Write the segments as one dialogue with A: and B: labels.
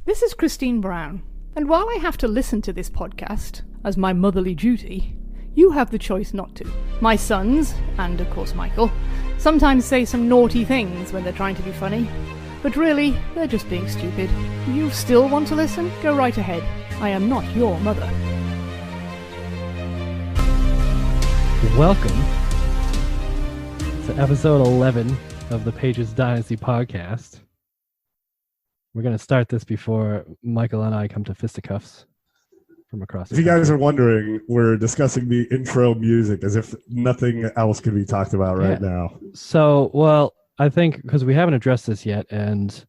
A: This is Christine Brown, and while I have to listen to this podcast as my motherly duty, you have the choice not to. My sons, and of course Michael, sometimes say some naughty things when they're trying to be funny, but really, they're just being stupid. You still want to listen? Go right ahead. I am not your mother.
B: Welcome to episode 11 of the Patriots Dynasty podcast. We're going to start this before Michael and I come to fisticuffs from across the
C: country.
B: If
C: you guys are wondering, we're discussing the intro music as if nothing else could be talked about right now.
B: So, well, I think because we haven't addressed this yet, and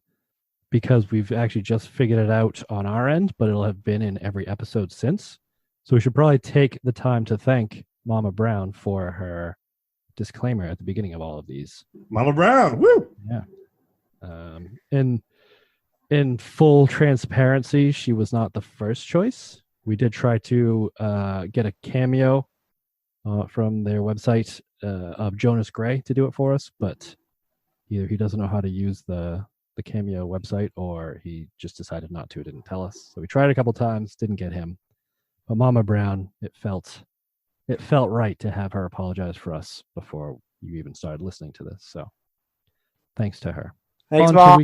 B: because we've actually just figured it out on our end, but it'll have been in every episode since. So we should probably take the time to thank Mama Brown for her disclaimer at the beginning of all of these.
C: Mama Brown, woo!
B: Yeah. In full transparency, she was not the first choice. We did try to get a cameo from their website of Jonas Gray to do it for us, but either he doesn't know how to use the cameo website, or he just decided not to, didn't tell us. So we tried a couple times, didn't get him. But Mama Brown, it felt right to have her apologize for us before you even started listening to this. So thanks to her.
D: Thanks, Mom.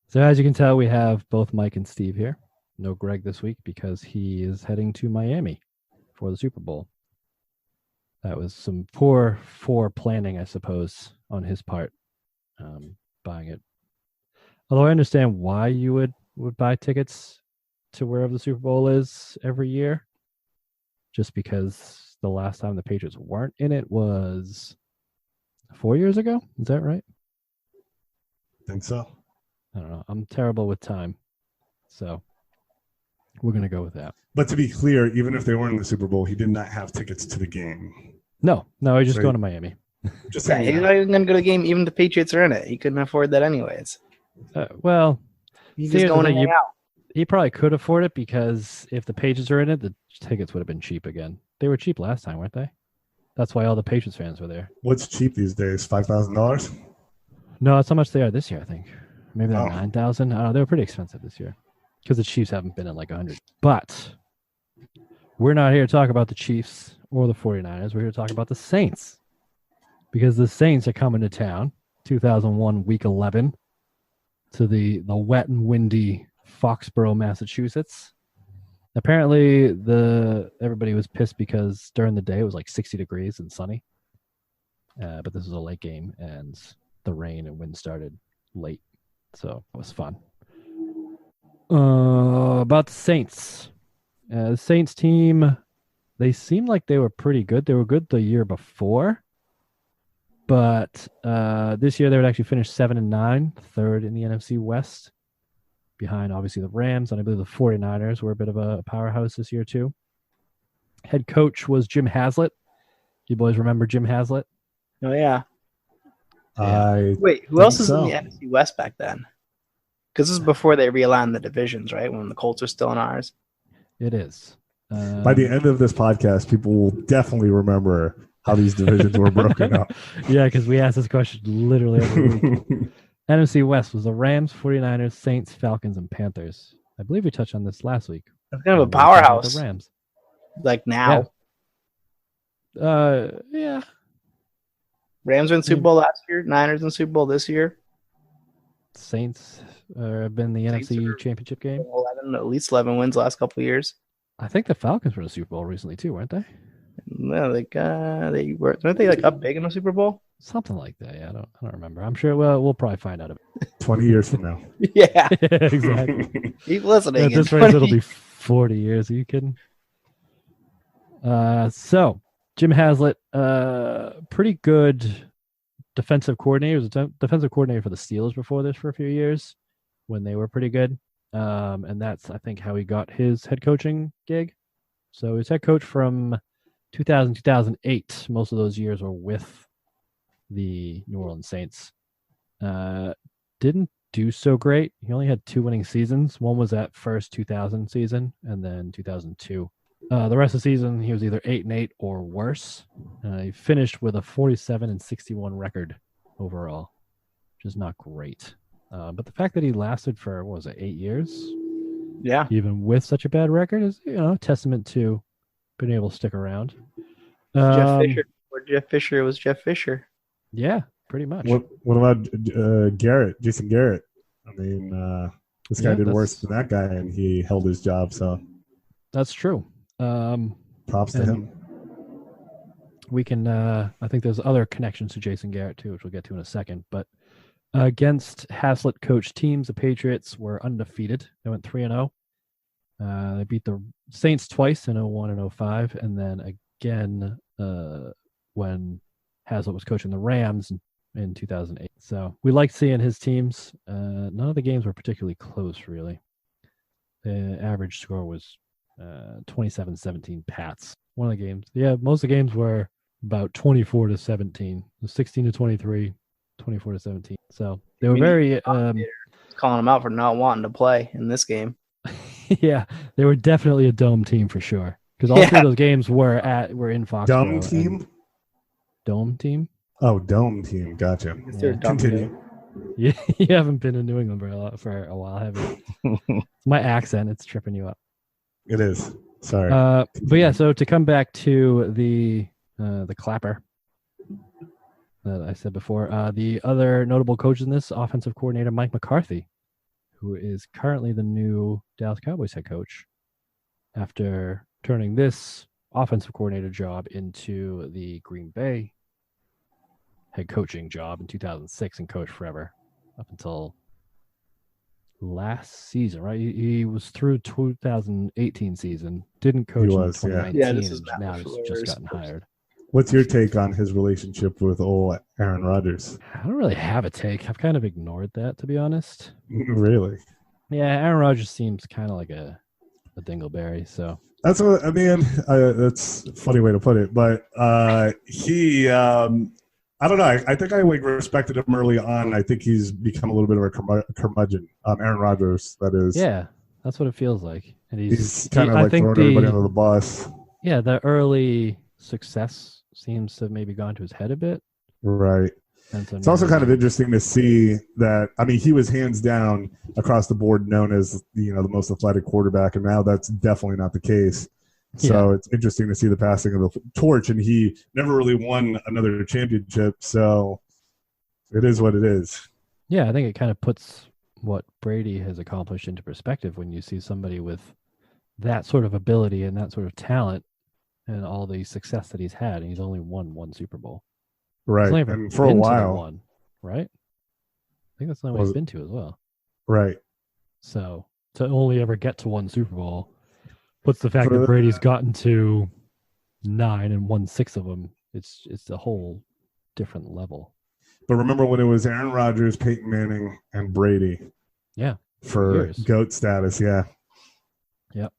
B: So as you can tell, we have both Mike and Steve here. No Greg this week because he is heading to Miami for the Super Bowl. That was some poor planning, I suppose, on his part, buying it. Although I understand why you would buy tickets to wherever the Super Bowl is every year. Just because the last time the Patriots weren't in it was 4 years ago. Is that right?
C: I think so.
B: I don't know. I'm terrible with time. So we're going to go with that.
C: But to be clear, even if they weren't in the Super Bowl, he did not have tickets to the game.
B: No, he's just going to Miami.
C: Just
D: yeah, he's not even going to go to the game even if the Patriots are in it. He couldn't afford that anyways.
B: Well,
D: he's just going to hang out.
B: He probably could afford it because if the Patriots are in it, the tickets would have been cheap again. They were cheap last time, weren't they? That's why all the Patriots fans were there.
C: What's cheap these days? $5,000?
B: No, that's how much they are this year, I think. Maybe they're 9,000. I don't know. They were pretty expensive this year because the Chiefs haven't been in like 100. But we're not here to talk about the Chiefs or the 49ers. We're here to talk about the Saints because the Saints are coming to town 2001 Week 11 to the wet and windy Foxborough, Massachusetts. Apparently, everybody was pissed because during the day it was like 60 degrees and sunny. But this was a late game and the rain and wind started late. So it was fun. About the Saints. The Saints team, they seemed like they were pretty good. They were good the year before. But this year they would actually finish 7-9, third in the NFC West. Behind, obviously, the Rams. And I believe the 49ers were a bit of a powerhouse this year, too. Head coach was Jim Haslett. You boys remember Jim Haslett?
D: Oh, yeah.
C: Wait,
D: who else is in the NFC West back then? Because this is before they realigned the divisions, right? When the Colts are still in ours.
B: It is.
C: By the end of this podcast, people will definitely remember how these divisions were broken up.
B: Yeah, because we asked this question literally every week. NFC West was the Rams, 49ers, Saints, Falcons, and Panthers. I believe we touched on this last week.
D: It's kind of a powerhouse.
B: The Rams.
D: Like now.
B: Yeah.
D: Rams were in Super Bowl last year. Niners in Super Bowl this year.
B: Saints have been in the NFC Championship game.
D: 11, at least 11 wins the last couple of years.
B: I think the Falcons were in the Super Bowl recently too, weren't they?
D: No, weren't they like up big in the Super Bowl?
B: Something like that. Yeah, I don't remember. I'm sure. Well, we'll probably find out.
C: 20 years from now.
D: Yeah,
B: exactly.
D: Keep listening.
B: At this rate, it'll be 40 years. Are you kidding? So Jim Haslett, pretty good defensive coordinator. He was a defensive coordinator for the Steelers before this for a few years when they were pretty good. And that's, I think, how he got his head coaching gig. So he was head coach from 2000, 2008. Most of those years were with the New Orleans Saints. Didn't do so great. He only had 2 winning seasons. One was that first 2000 season and then 2002. The rest of the season, he was either 8-8 or worse. He finished with a 47-61 record overall, which is not great. But the fact that he lasted for, what was it, 8 years,
D: Yeah.
B: even with such a bad record, is a testament to being able to stick around.
D: Jeff Fisher. Or Jeff Fisher was Jeff Fisher.
B: Yeah, pretty much.
C: What about Garrett, Jason Garrett? I mean, this guy did worse than that guy, and he held his job. So
B: that's true.
C: Props to him.
B: We can. I think there's other connections to Jason Garrett too, which we'll get to in a second. But against Haslett coached teams, the Patriots were undefeated. They went 3-0. They beat the Saints twice in 2001 and 2005, and then again when Haslett was coaching the Rams in 2008. So we liked seeing his teams. None of the games were particularly close, really. The average score was 27-17 Pats. One of the games. Yeah, most of the games were about 24-17, 16-23, 24-17. So they were very
D: calling them out for not wanting to play in this game.
B: Yeah, they were definitely a dome team for sure. Because all three of those games were in Foxborough.
C: Dome team?
B: Dome team?
C: Oh, dome team. Gotcha.
B: Yeah.
C: Continue.
B: Yeah, you haven't been in New England for a while, have you? It's my accent. It's tripping you up.
C: It is. Sorry.
B: But yeah, so to come back to the clapper that I said before, the other notable coach in this, offensive coordinator Mike McCarthy, who is currently the new Dallas Cowboys head coach after turning this offensive coordinator job into the Green Bay head coaching job in 2006 and coached forever up until last season, right? He was through 2018 season, didn't coach in 2019, and now he's just gotten hired.
C: What's your take on his relationship with old Aaron Rodgers?
B: I don't really have a take. I've kind of ignored that, to be honest.
C: Really?
B: Yeah, Aaron Rodgers seems kind of like a dingleberry, so.
C: That's what I mean. That's a funny way to put it, but he. I don't know. I think I respected him early on. I think he's become a little bit of a curmudgeon. Aaron Rodgers, that is.
B: Yeah, that's what it feels like. And
C: he's kind of like throwing everybody under the bus.
B: Yeah, the early success seems to have maybe gone to his head a bit.
C: Right. It's also kind of interesting to see that. I mean, he was hands down across the board known as the most athletic quarterback, and now that's definitely not the case. So it's interesting to see the passing of the torch, and he never really won another championship. So it is what it is.
B: Yeah, I think it kind of puts what Brady has accomplished into perspective when you see somebody with that sort of ability and that sort of talent and all the success that he's had, and he's only won one Super Bowl.
C: Right, and for a while.
B: Right? I think that's the only one he's been to as well.
C: Right.
B: So to only ever get to one Super Bowl puts the fact that Brady's gotten to 9 and won 6 of them. It's a whole different level.
C: But remember when it was Aaron Rodgers, Peyton Manning, and Brady?
B: Yeah.
C: For GOAT status, yeah.
B: Yep.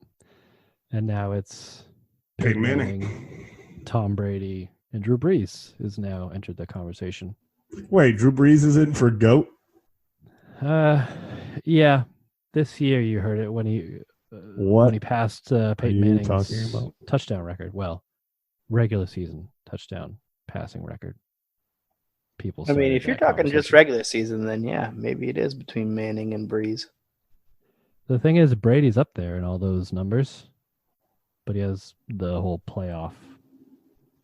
B: And now it's
C: Peyton Manning,
B: Tom Brady, and Drew Brees has now entered the conversation.
C: Wait, Drew Brees is in for GOAT?
B: Yeah. This year you heard it when he passed Peyton Manning's touchdown record. Well, regular season touchdown passing record.
D: I mean, if you're talking just regular season, then yeah, maybe it is between Manning and Brees.
B: The thing is, Brady's up there in all those numbers, but he has the whole playoff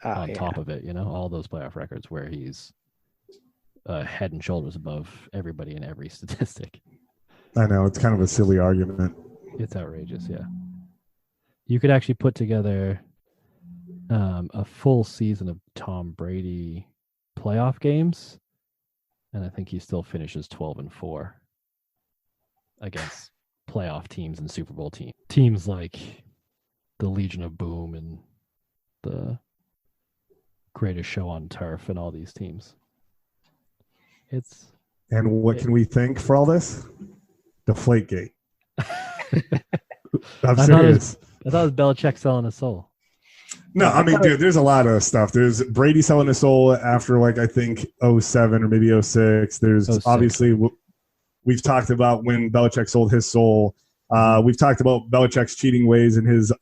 B: on top of it. All those playoff records where he's head and shoulders above everybody in every statistic.
C: I know, it's kind of a silly argument.
B: It's outrageous, yeah. You could actually put together a full season of Tom Brady playoff games, and I think he still finishes 12-4 against playoff teams and Super Bowl teams like the Legion of Boom and the Greatest Show on Turf and all these teams.
C: And what can we thank for all this? Deflategate. I'm serious.
B: I thought it was Belichick selling his soul.
C: No, I mean, dude, there's a lot of stuff. There's Brady selling his soul after, I think, 07 or maybe 06. There's 06. Obviously, we've talked about when Belichick sold his soul. We've talked about Belichick's cheating ways and his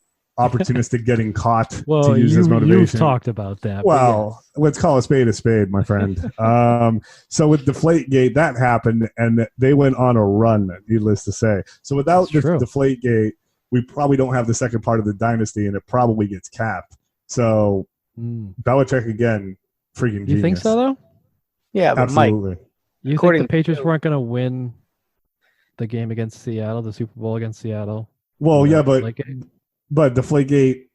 C: opportunistic getting caught
B: Well,
C: to use as motivation.
B: You've talked about that.
C: Well, let's call a spade, my friend. So with Deflategate, that happened, and they went on a run, needless to say. So without Deflategate, we probably don't have the second part of the dynasty, and it probably gets capped. So Belichick, again, freaking genius.
B: You think so, though?
D: Yeah, but
C: absolutely.
D: Mike,
B: you think the Patriots weren't going to win the game against Seattle, the Super Bowl against Seattle?
C: Well, yeah, but Deflategate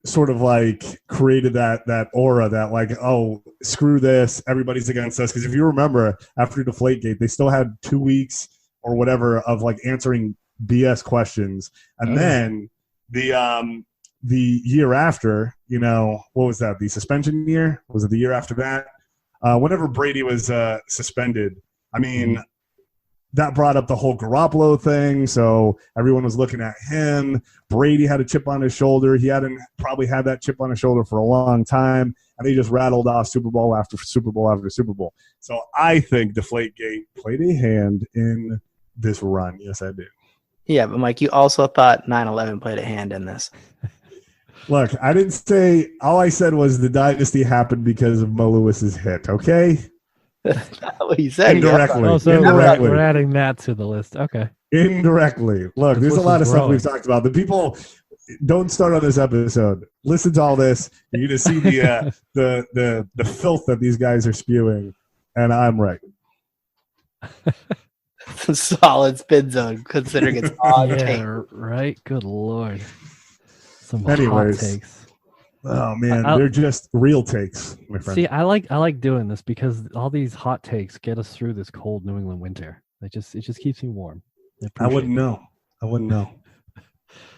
C: sort of like created that aura that like, oh, screw this, everybody's against us. Because if you remember, after Deflategate, they still had 2 weeks or whatever of like answering BS questions, and then the year after, what was that? The suspension year? Was it the year after that? Whenever Brady was suspended, I mean, that brought up the whole Garoppolo thing, so everyone was looking at him. Brady had a chip on his shoulder. He hadn't probably had that chip on his shoulder for a long time, and he just rattled off Super Bowl after Super Bowl after Super Bowl. So I think Deflategate played a hand in this run. Yes, I do.
D: Yeah, but Mike, you also thought 9/11 played a hand in this.
C: Look, I didn't say – all I said was the dynasty happened because of Mo Lewis's hit, okay?
D: That's not what he said.
C: Indirectly.
B: We're adding that to the list. Okay.
C: Indirectly. Look, there's a lot of stuff we've talked about. The people don't start on this episode. Listen to all this. You're going to see the filth that these guys are spewing, and I'm right.
D: Solid spin zone, considering it's odd take.
B: Right? Good Lord.
C: Anyways,
B: hot takes.
C: Oh man, they're just real takes, my friend.
B: See, I like doing this because all these hot takes get us through this cold New England winter. It just keeps me warm.
C: I wouldn't know.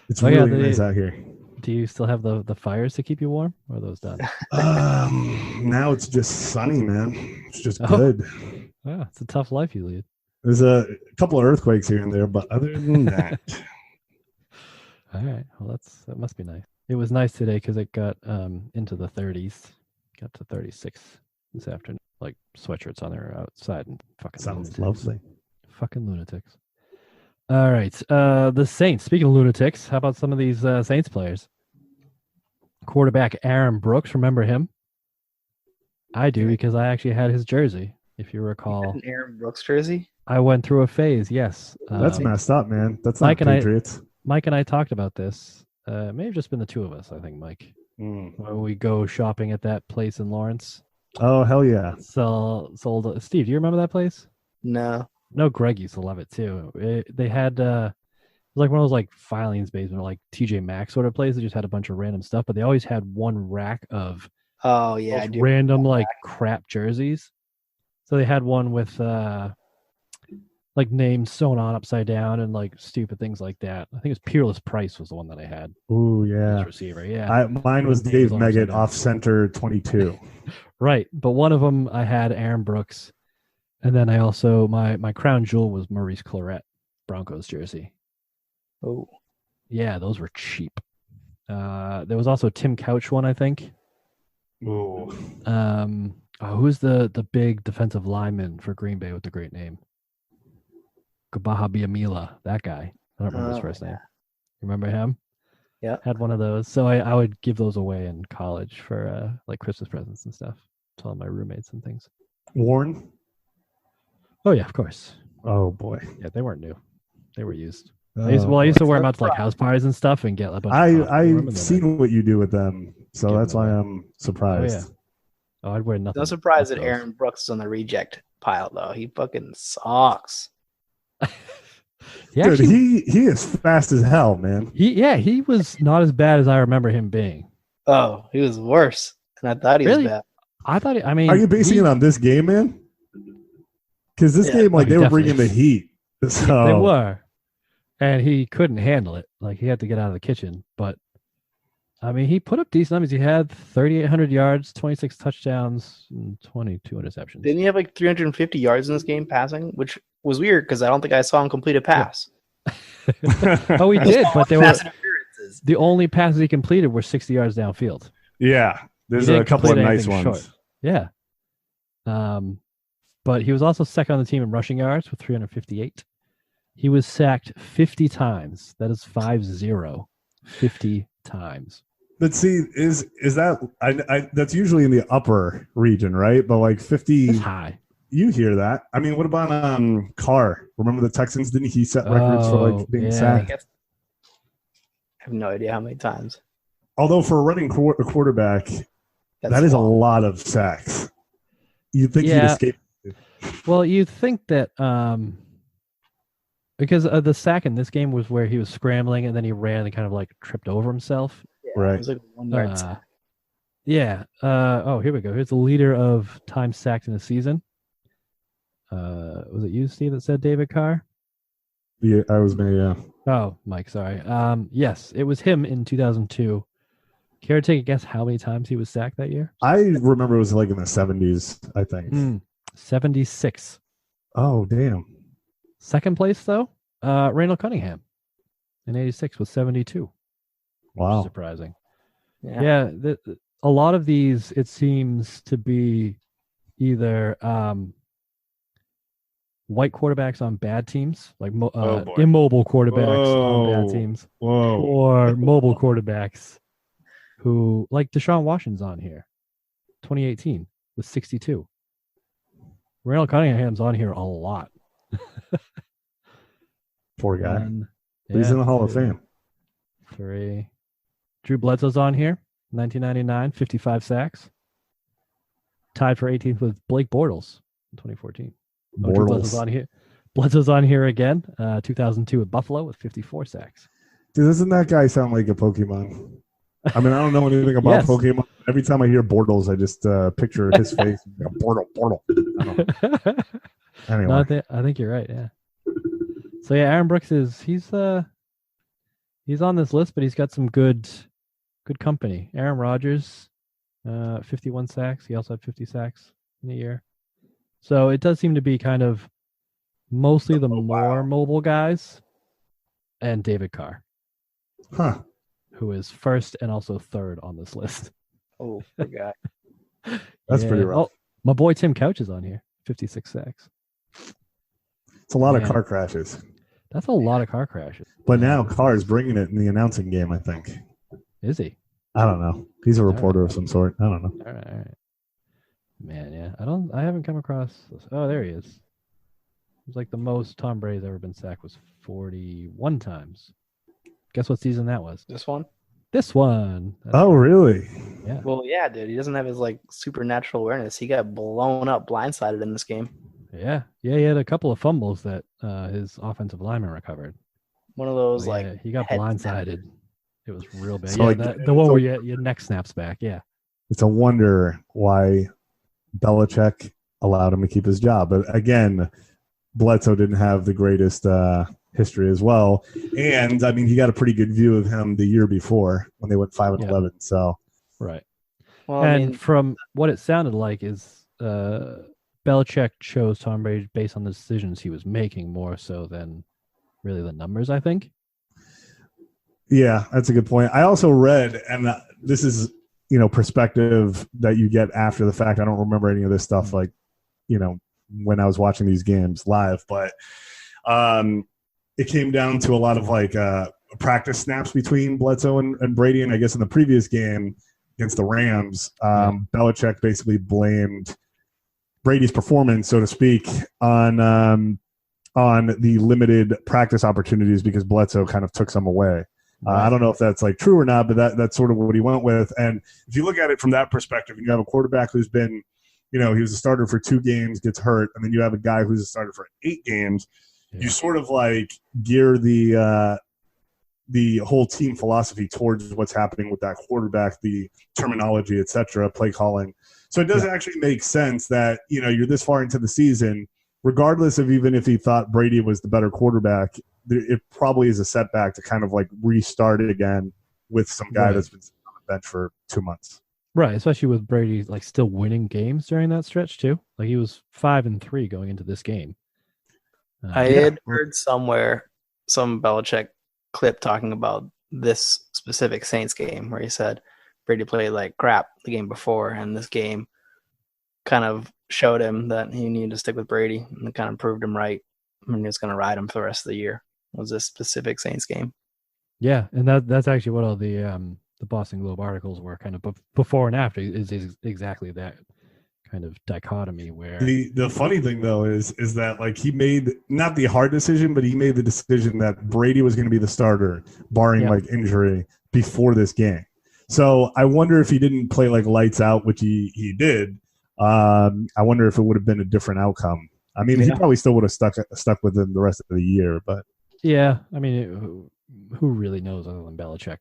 C: It's really nice out here.
B: Do you still have the fires to keep you warm, or are those done?
C: Now it's just sunny, man. It's just good.
B: Wow, it's a tough life you lead.
C: There's a couple of earthquakes here and there, but other than that.
B: All right. Well, that must be nice. It was nice today because it got into the 30s. Got to 36 this afternoon. Like sweatshirts on there outside and fucking
C: sounds
B: lunatics.
C: lovely.
B: Fucking lunatics. All right. The Saints. Speaking of lunatics, how about some of these Saints players? Quarterback Aaron Brooks. Remember him? I do because I actually had his jersey. If you recall,
D: an Aaron Brooks jersey.
B: I went through a phase. Yes.
C: That's messed up, man. That's not Patriots.
B: Mike and I talked about this. It may have just been the two of us, I think, Mike. When we go shopping at that place in Lawrence.
C: Oh, hell yeah.
B: Sold. Steve, do you remember that place?
D: No.
B: No, Greg used to love it too. They had it was like one of those like filings basement, like TJ Maxx sort of place. They just had a bunch of random stuff, but they always had one rack of random like crap jerseys. So they had one with like names sewn on upside down and like stupid things like that. I think it was Peerless Price was the one that I had.
C: Ooh, yeah.
B: Receiver, yeah.
C: Mine was Dave Meggett off center 22.
B: Right, but one of them I had Aaron Brooks, and then I also my crown jewel was Maurice Clarett Broncos jersey.
D: Oh,
B: yeah, those were cheap. There was also Tim Couch one, I think.
C: Ooh.
B: Who's the big defensive lineman for Green Bay with the great name? Kabaha Biamila, that guy. I don't remember his first name. Remember him?
D: Yeah.
B: Had one of those. So I would give those away in college for like Christmas presents and stuff to all my roommates and things.
C: Warren?
B: Oh, yeah, of course.
C: Oh, boy.
B: Yeah, they weren't new. They were used. I used to wear them out to like house parties and stuff and get a bunch
C: I've seen what you do with them, so that's why I'm surprised.
B: Oh, yeah. Oh, I'd wear nothing.
D: No surprise that Aaron Brooks is on the reject pile, though. He fucking sucks.
C: Dude, he is fast as hell, man.
B: He was not as bad as I remember him being.
D: Oh, he was worse, and I thought he was bad.
B: I thought.
C: Are you basing it on this game, man? Because this game, like they were bringing the heat. So.
B: They were, and he couldn't handle it. Like he had to get out of the kitchen. But I mean, he put up decent numbers. He had 3,800 yards, 26 touchdowns, and 22 interceptions.
D: Didn't he have like 350 yards in this game passing? Which was weird because I don't think I saw him complete a pass.
B: Oh, he did, but they were the only passes he completed were 60 yards downfield.
C: Yeah, there's a couple of nice ones. Short.
B: Yeah. But he was also second on the team in rushing yards with 358. He was sacked 50 times. That is 50. 50 times.
C: But see, is that that's usually in the upper region, right? But like 50,
B: It's high.
C: You hear that? I mean, what about Carr? Remember the Texans? Didn't he set records for like being sacked?
D: I have no idea how many times.
C: Although for a running quarterback, that is a lot of sacks. You'd think he'd escape.
B: Well, you'd think that because the sack in this game was where he was scrambling and then he ran and kind of like tripped over himself.
D: Yeah,
C: right.
D: It was like a 1 yard sack.
B: Yeah. Here we go. Here's the leader of time sacked in a season. Was it you, Steve, that said David Carr?
C: Yeah, I was me. Yeah.
B: Oh, Mike, sorry. Yes, it was him in 2002. Care to take a guess how many times he was sacked that year?
C: I remember it was like in the 70s, I think.
B: 76.
C: Oh, damn.
B: Second place, though, Randall Cunningham in 86 was 72.
C: Wow.
B: Surprising.
D: Yeah.
B: A lot of these, it seems to be either white quarterbacks on bad teams, like immobile quarterbacks on bad teams, or mobile quarterbacks who, like Deshaun Watson's on here, 2018 with 62. Randall Cunningham's on here a lot.
C: Poor guy. He's in the Hall of Fame.
B: 3. Drew Bledsoe's on here, 1999, 55 sacks. Tied for 18th with Blake Bortles in 2014. Drew Bledsoe's on here. Bledsoe's on here again, 2002 at Buffalo with 54 sacks.
C: Dude, doesn't that guy sound like a Pokemon? I mean, I don't know anything about Pokemon. Every time I hear Bortles, I just picture his face. Bortle. Anyway.
B: No, I think you're right, yeah. So, yeah, Aaron Brooks he's on this list, but he's got some good company. Aaron Rodgers, 51 sacks. He also had 50 sacks in a year. So it does seem to be kind of mostly the more mobile guys and David Carr.
C: Huh.
B: Who is first and also third on this list.
D: Oh, poor guy.
C: That's pretty rough.
B: Oh, my boy Tim Couch is on here, 56 sacks.
C: It's a lot of car crashes.
B: That's a lot of car crashes.
C: But now Carr's bringing it in the announcing game, I think.
B: Is he?
C: I don't know. He's a reporter of some sort. I don't know.
B: All right. Man, yeah. I haven't come across this. Oh, there he is. It's like the most Tom Brady's ever been sacked was 41 times. Guess what season that was?
D: This one?
B: This one.
C: Really?
B: Yeah.
D: Well, yeah, dude. He doesn't have his like supernatural awareness. He got blown up, blindsided in this game.
B: Yeah. He had a couple of fumbles that his offensive lineman recovered.
D: One of those
B: he got blindsided. It was real bad.
C: So,
B: the one where your neck snaps back. Yeah.
C: It's a wonder why Belichick allowed him to keep his job. But again, Bledsoe didn't have the greatest history as well. And I mean, he got a pretty good view of him the year before when they went 5-11. So
B: right.
D: Well,
B: and from what it sounded like is Belichick chose Tom Brady based on the decisions he was making more so than really the numbers, I think.
C: Yeah, that's a good point. I also read, and this is, perspective that you get after the fact. I don't remember any of this stuff when I was watching these games live, but it came down to a lot of practice snaps between Bledsoe and Brady. And I guess in the previous game against the Rams, Belichick basically blamed Brady's performance, so to speak, on the limited practice opportunities because Bledsoe kind of took some away. I don't know if that's true or not, but that's sort of what he went with. And if you look at it from that perspective, and you have a quarterback who's been, he was a starter for 2 games, gets hurt, and then you have a guy who's a starter for 8 games. Yeah. You sort of gear the whole team philosophy towards what's happening with that quarterback, the terminology, et cetera, play calling. So it doesn't actually make sense that, you're this far into the season, regardless of even if he thought Brady was the better quarterback, it probably is a setback to kind of restart it again with some guy that's been on the bench for 2 months.
B: Right, especially with Brady still winning games during that stretch too. He was 5-3 going into this game.
D: I had heard somewhere some Belichick clip talking about this specific Saints game where he said Brady played like crap the game before, and this game kind of showed him that he needed to stick with Brady, and it kind of proved him right. I mean, he was going to ride him for the rest of the year. It was this specific Saints game.
B: Yeah, and that's actually what all the Boston Globe articles were kind of before and after is exactly that kind of dichotomy where
C: the funny thing though is that like he made not the hard decision, but he made the decision that Brady was going to be the starter, barring like injury before this game. So I wonder if he didn't play like lights out, which he did. I wonder if it would have been a different outcome. I mean, he probably still would have stuck with him the rest of the year, but
B: yeah, I mean, who really knows other than Belichick?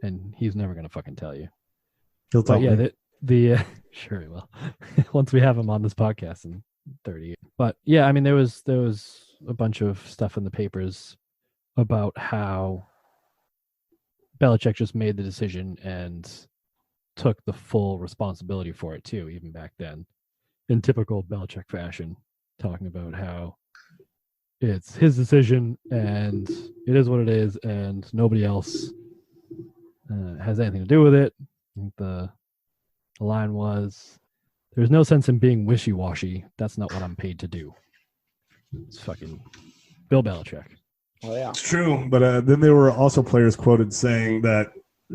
B: And he's never going to fucking tell you.
C: He'll tell me.
B: Sure he will. Once we have him on this podcast in 30 years. But yeah, I mean, there was a bunch of stuff in the papers about how Belichick just made the decision and took the full responsibility for it too, even back then, in typical Belichick fashion, talking about how it's his decision and it is what it is and nobody else has anything to do with it. The line was, "There's no sense in being wishy-washy. That's not what I'm paid to do." It's fucking Bill Belichick.
D: Oh yeah,
C: it's true. But then there were also players quoted saying that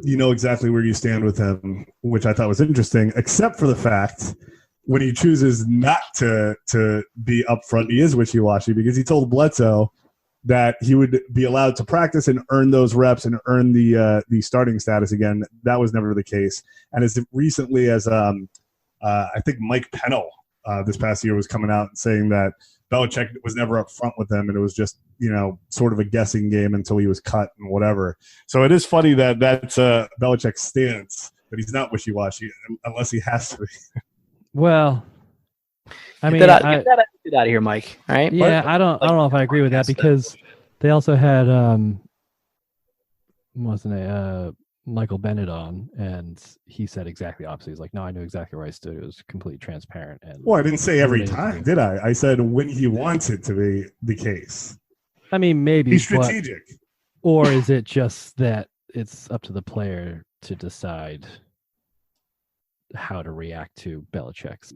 C: you know exactly where you stand with him, which I thought was interesting, except for the fact when he chooses not to be upfront, he is wishy-washy because he told Bledsoe that he would be allowed to practice and earn those reps and earn the starting status again. That was never the case. And as recently as I think Mike Pennell this past year was coming out and saying that Belichick was never up front with them and it was just, you know, sort of a guessing game until he was cut and whatever. So it is funny that that's Belichick's stance, but he's not wishy-washy unless he has to be.
B: Well, I mean,
D: get that out of here, Mike. All right.
B: Yeah, I don't know if I agree with that because they also had Michael Bennett on, and he said exactly opposite. He's like, "No, I knew exactly where I stood. It was completely transparent." And
C: well, I didn't say every time, did I? I said when he wants it to be the case.
B: I mean, maybe
C: he's strategic,
B: or is it just that it's up to the player to decide how to react to Belichick's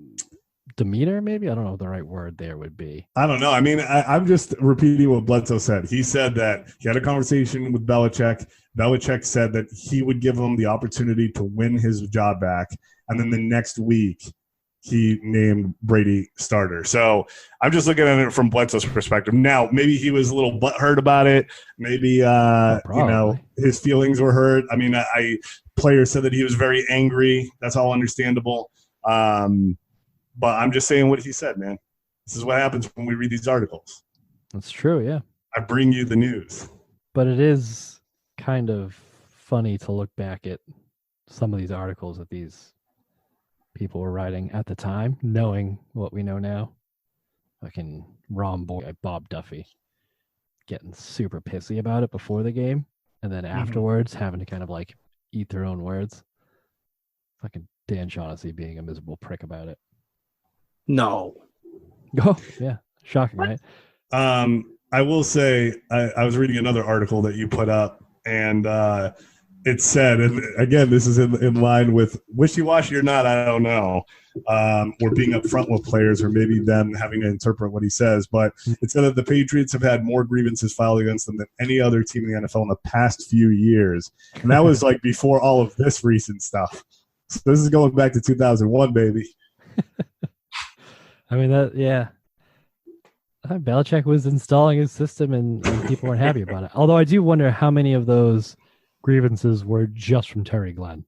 B: demeanor? Maybe I don't know what the right word there would be.
C: I don't know. I mean, I'm just repeating what Bledsoe said. He said that he had a conversation with Belichick. Belichick said that he would give him the opportunity to win his job back, and then the next week he named Brady starter. So I'm just looking at it from Bledsoe's perspective. Now, maybe he was a little butthurt about it. Maybe you know, his feelings were hurt. I mean, players said that he was very angry. That's all understandable. But I'm just saying what he said, man. This is what happens when we read these articles.
B: That's true, yeah.
C: I bring you the news.
B: But it is kind of funny to look back at some of these articles that these people were writing at the time, knowing what we know now. Fucking Ron Boy, Bob Duffy, getting super pissy about it before the game, and then afterwards having to kind of like eat their own words. Fucking Dan Shaughnessy being a miserable prick about it.
D: No.
B: Oh, yeah. Shocking, right?
C: I will say, I was reading another article that you put up, and it said, and again, this is in line with wishy-washy or not, I don't know, or being upfront with players, or maybe them having to interpret what he says, but it said that the Patriots have had more grievances filed against them than any other team in the NFL in the past few years. And that was like before all of this recent stuff. So this is going back to 2001, baby.
B: I mean, Belichick was installing his system and people weren't happy about it. Although I do wonder how many of those grievances were just from Terry Glenn.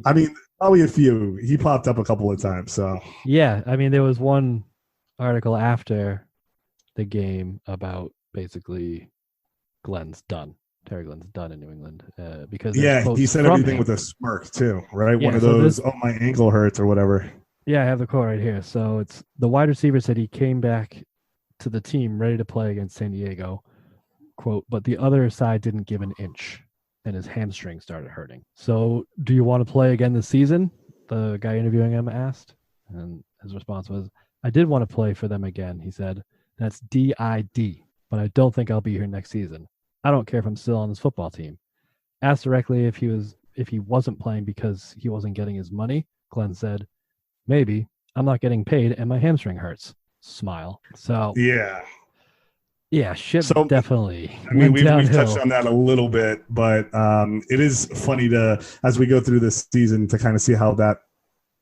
C: I mean, probably a few. He popped up a couple of times. So
B: yeah, I mean, there was one article after the game about basically Terry Glenn's done in New England because
C: he said everything with a smirk too, right? Yeah, one of those, my ankle hurts or whatever.
B: Yeah, I have the quote right here. So it's the wide receiver said he came back to the team ready to play against San Diego, quote, but the other side didn't give an inch and his hamstring started hurting. So do you want to play again this season? The guy interviewing him asked. And his response was, I did want to play for them again. He said, that's DID, but I don't think I'll be here next season. I don't care if I'm still on this football team. Asked directly if he wasn't playing because he wasn't getting his money, Glenn said, maybe. I'm not getting paid and my hamstring hurts. Smile. So
C: yeah.
B: Yeah, ship definitely.
C: I mean, we've touched on that a little bit, but it is funny as we go through this season to kind of see how that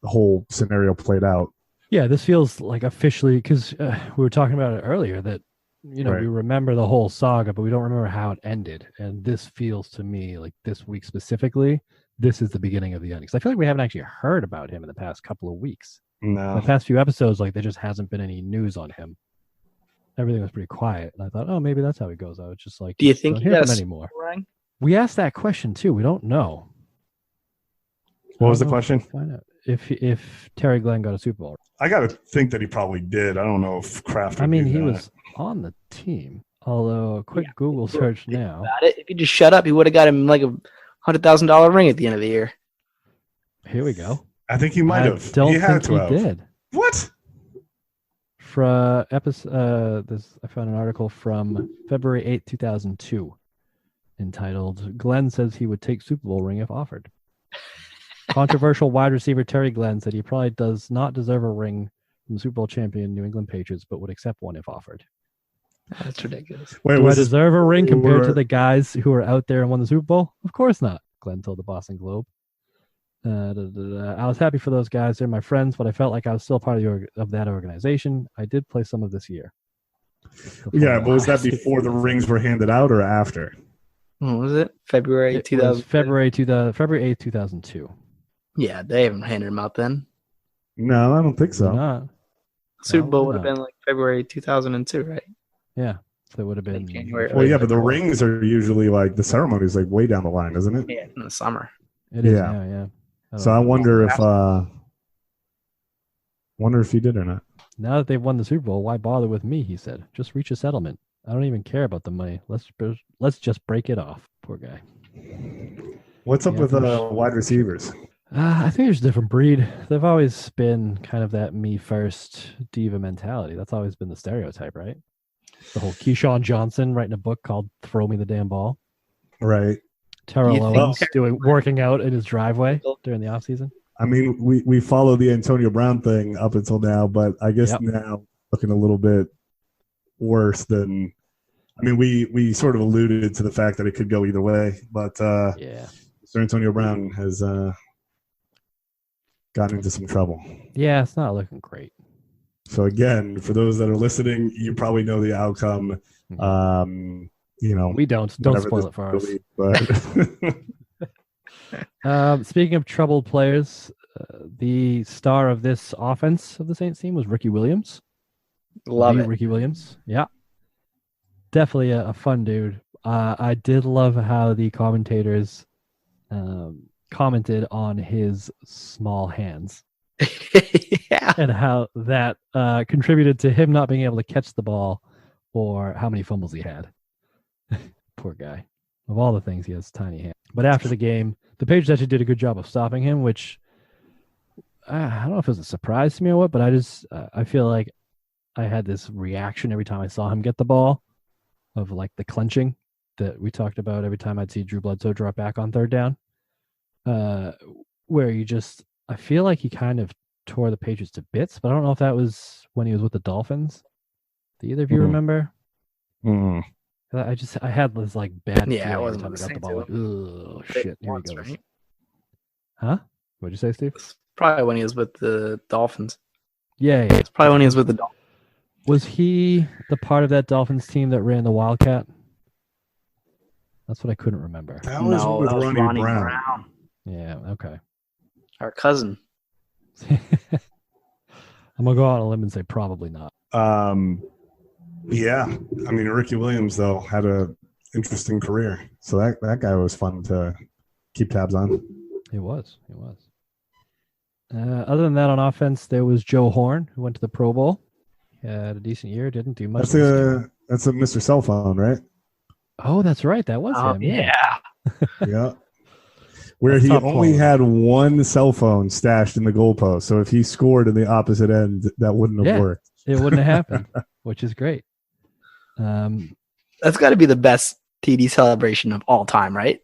C: whole scenario played out.
B: Yeah, this feels like officially, because we were talking about it earlier, that we remember the whole saga, but we don't remember how it ended. And this feels to me like this week specifically, this is the beginning of the end. Because I feel like we haven't actually heard about him in the past couple of weeks.
C: No.
B: The past few episodes, like there just hasn't been any news on him. Everything was pretty quiet, and I thought, oh, maybe that's how he goes. I was just like,
D: do you think he got
B: anymore? We asked that question too. We don't know.
C: What was the question?
B: Find out if Terry Glenn got a Super Bowl.
C: I got to think that he probably did. I don't know if Kraft.
B: I mean, he was on the team. Although a quick Google search now.
D: If he just shut up, he would have got him like $100,000 ring at the end of the year.
B: Here we go.
C: I think he might have.
B: Don't think he did.
C: What?
B: For episode, I found an article from February 8th, 2002, entitled "Glenn says he would take Super Bowl ring if offered." Controversial wide receiver Terry Glenn said he probably does not deserve a ring from the Super Bowl champion New England Patriots, but would accept one if offered.
D: That's ridiculous.
B: Wait, do I deserve a ring compared to the guys who are out there and won the Super Bowl? Of course not, Glenn told the Boston Globe. I was happy for those guys. They're my friends, but I felt like I was still part of that organization. I did play some of this year.
C: Yeah, but was that before the rings were handed out or after?
D: What was it? February 2000.
B: February 8th, 2002.
D: Yeah, they haven't handed them out then.
C: No, I don't think so.
B: Not.
D: Super Bowl would have been like February 2002, right?
B: Yeah, so it would have been
D: January.
C: Well, yeah, but the rings are usually like the ceremony is like way down the line, isn't it?
D: Yeah, in the summer.
B: It is. Yeah.
C: So I wonder if he did or not.
B: Now that they've won the Super Bowl, why bother with me? He said, "Just reach a settlement. I don't even care about the money. Let's just break it off." Poor guy.
C: What's up with wide receivers?
B: I think there's a different breed. They've always been kind of that me first diva mentality. That's always been the stereotype, right? The whole Keyshawn Johnson writing a book called "Throw Me the Damn Ball."
C: Right.
B: Terrell Owens working out in his driveway during the offseason.
C: I mean, we follow the Antonio Brown thing up until now, but I guess now looking a little bit worse than. I mean, we sort of alluded to the fact that it could go either way, but Mr. Antonio Brown has gotten into some trouble.
B: Yeah, it's not looking great.
C: So again, for those that are listening, you probably know the outcome.
B: We don't spoil it for us. But speaking of troubled players, the star of this offense of the Saints team was Ricky Williams.
D: Love it.
B: Ricky Williams. Yeah. Definitely a fun dude. I did love how the commentators commented on his small hands.
D: Yeah.
B: And how that contributed to him not being able to catch the ball or how many fumbles he had. Poor guy. Of all the things, he has tiny hands. But after the game, the Patriots actually did a good job of stopping him, which I don't know if it was a surprise to me or what, but I feel like I had this reaction every time I saw him get the ball of like the clenching that we talked about every time I'd see Drew Bledsoe drop back on third down, where I feel like he kind of tore the Patriots to bits, but I don't know if that was when he was with the Dolphins. Do either of you remember?
C: Mm-hmm.
B: I had this like bad
D: feeling
B: it
D: wasn't
B: every time I got the ball. Like, oh shit, here he goes.
D: Right?
B: Huh? What'd you say, Steve?
D: Probably when he was with the Dolphins.
B: Yeah.
D: It's probably when he was with the Dolphins.
B: Was he the part of that Dolphins team that ran the Wildcat? That's what I couldn't remember.
C: That was with Ronnie Brown.
B: Yeah, okay.
D: Our cousin.
B: I'm going to go out on a limb and say probably not.
C: Yeah. I mean, Ricky Williams, though, had an interesting career. So that guy was fun to keep tabs on.
B: He was. Other than that, on offense, there was Joe Horn, who went to the Pro Bowl. He had a decent year, didn't do much.
C: That's a Mr. Cell Phone, right?
B: Oh, that's right. That was him.
D: Yeah.
C: Yeah. Where he only had one cell phone stashed in the goalpost. So if he scored in the opposite end, that wouldn't have worked.
B: It wouldn't have happened, which is great.
D: That's got to be the best TD celebration of all time, right?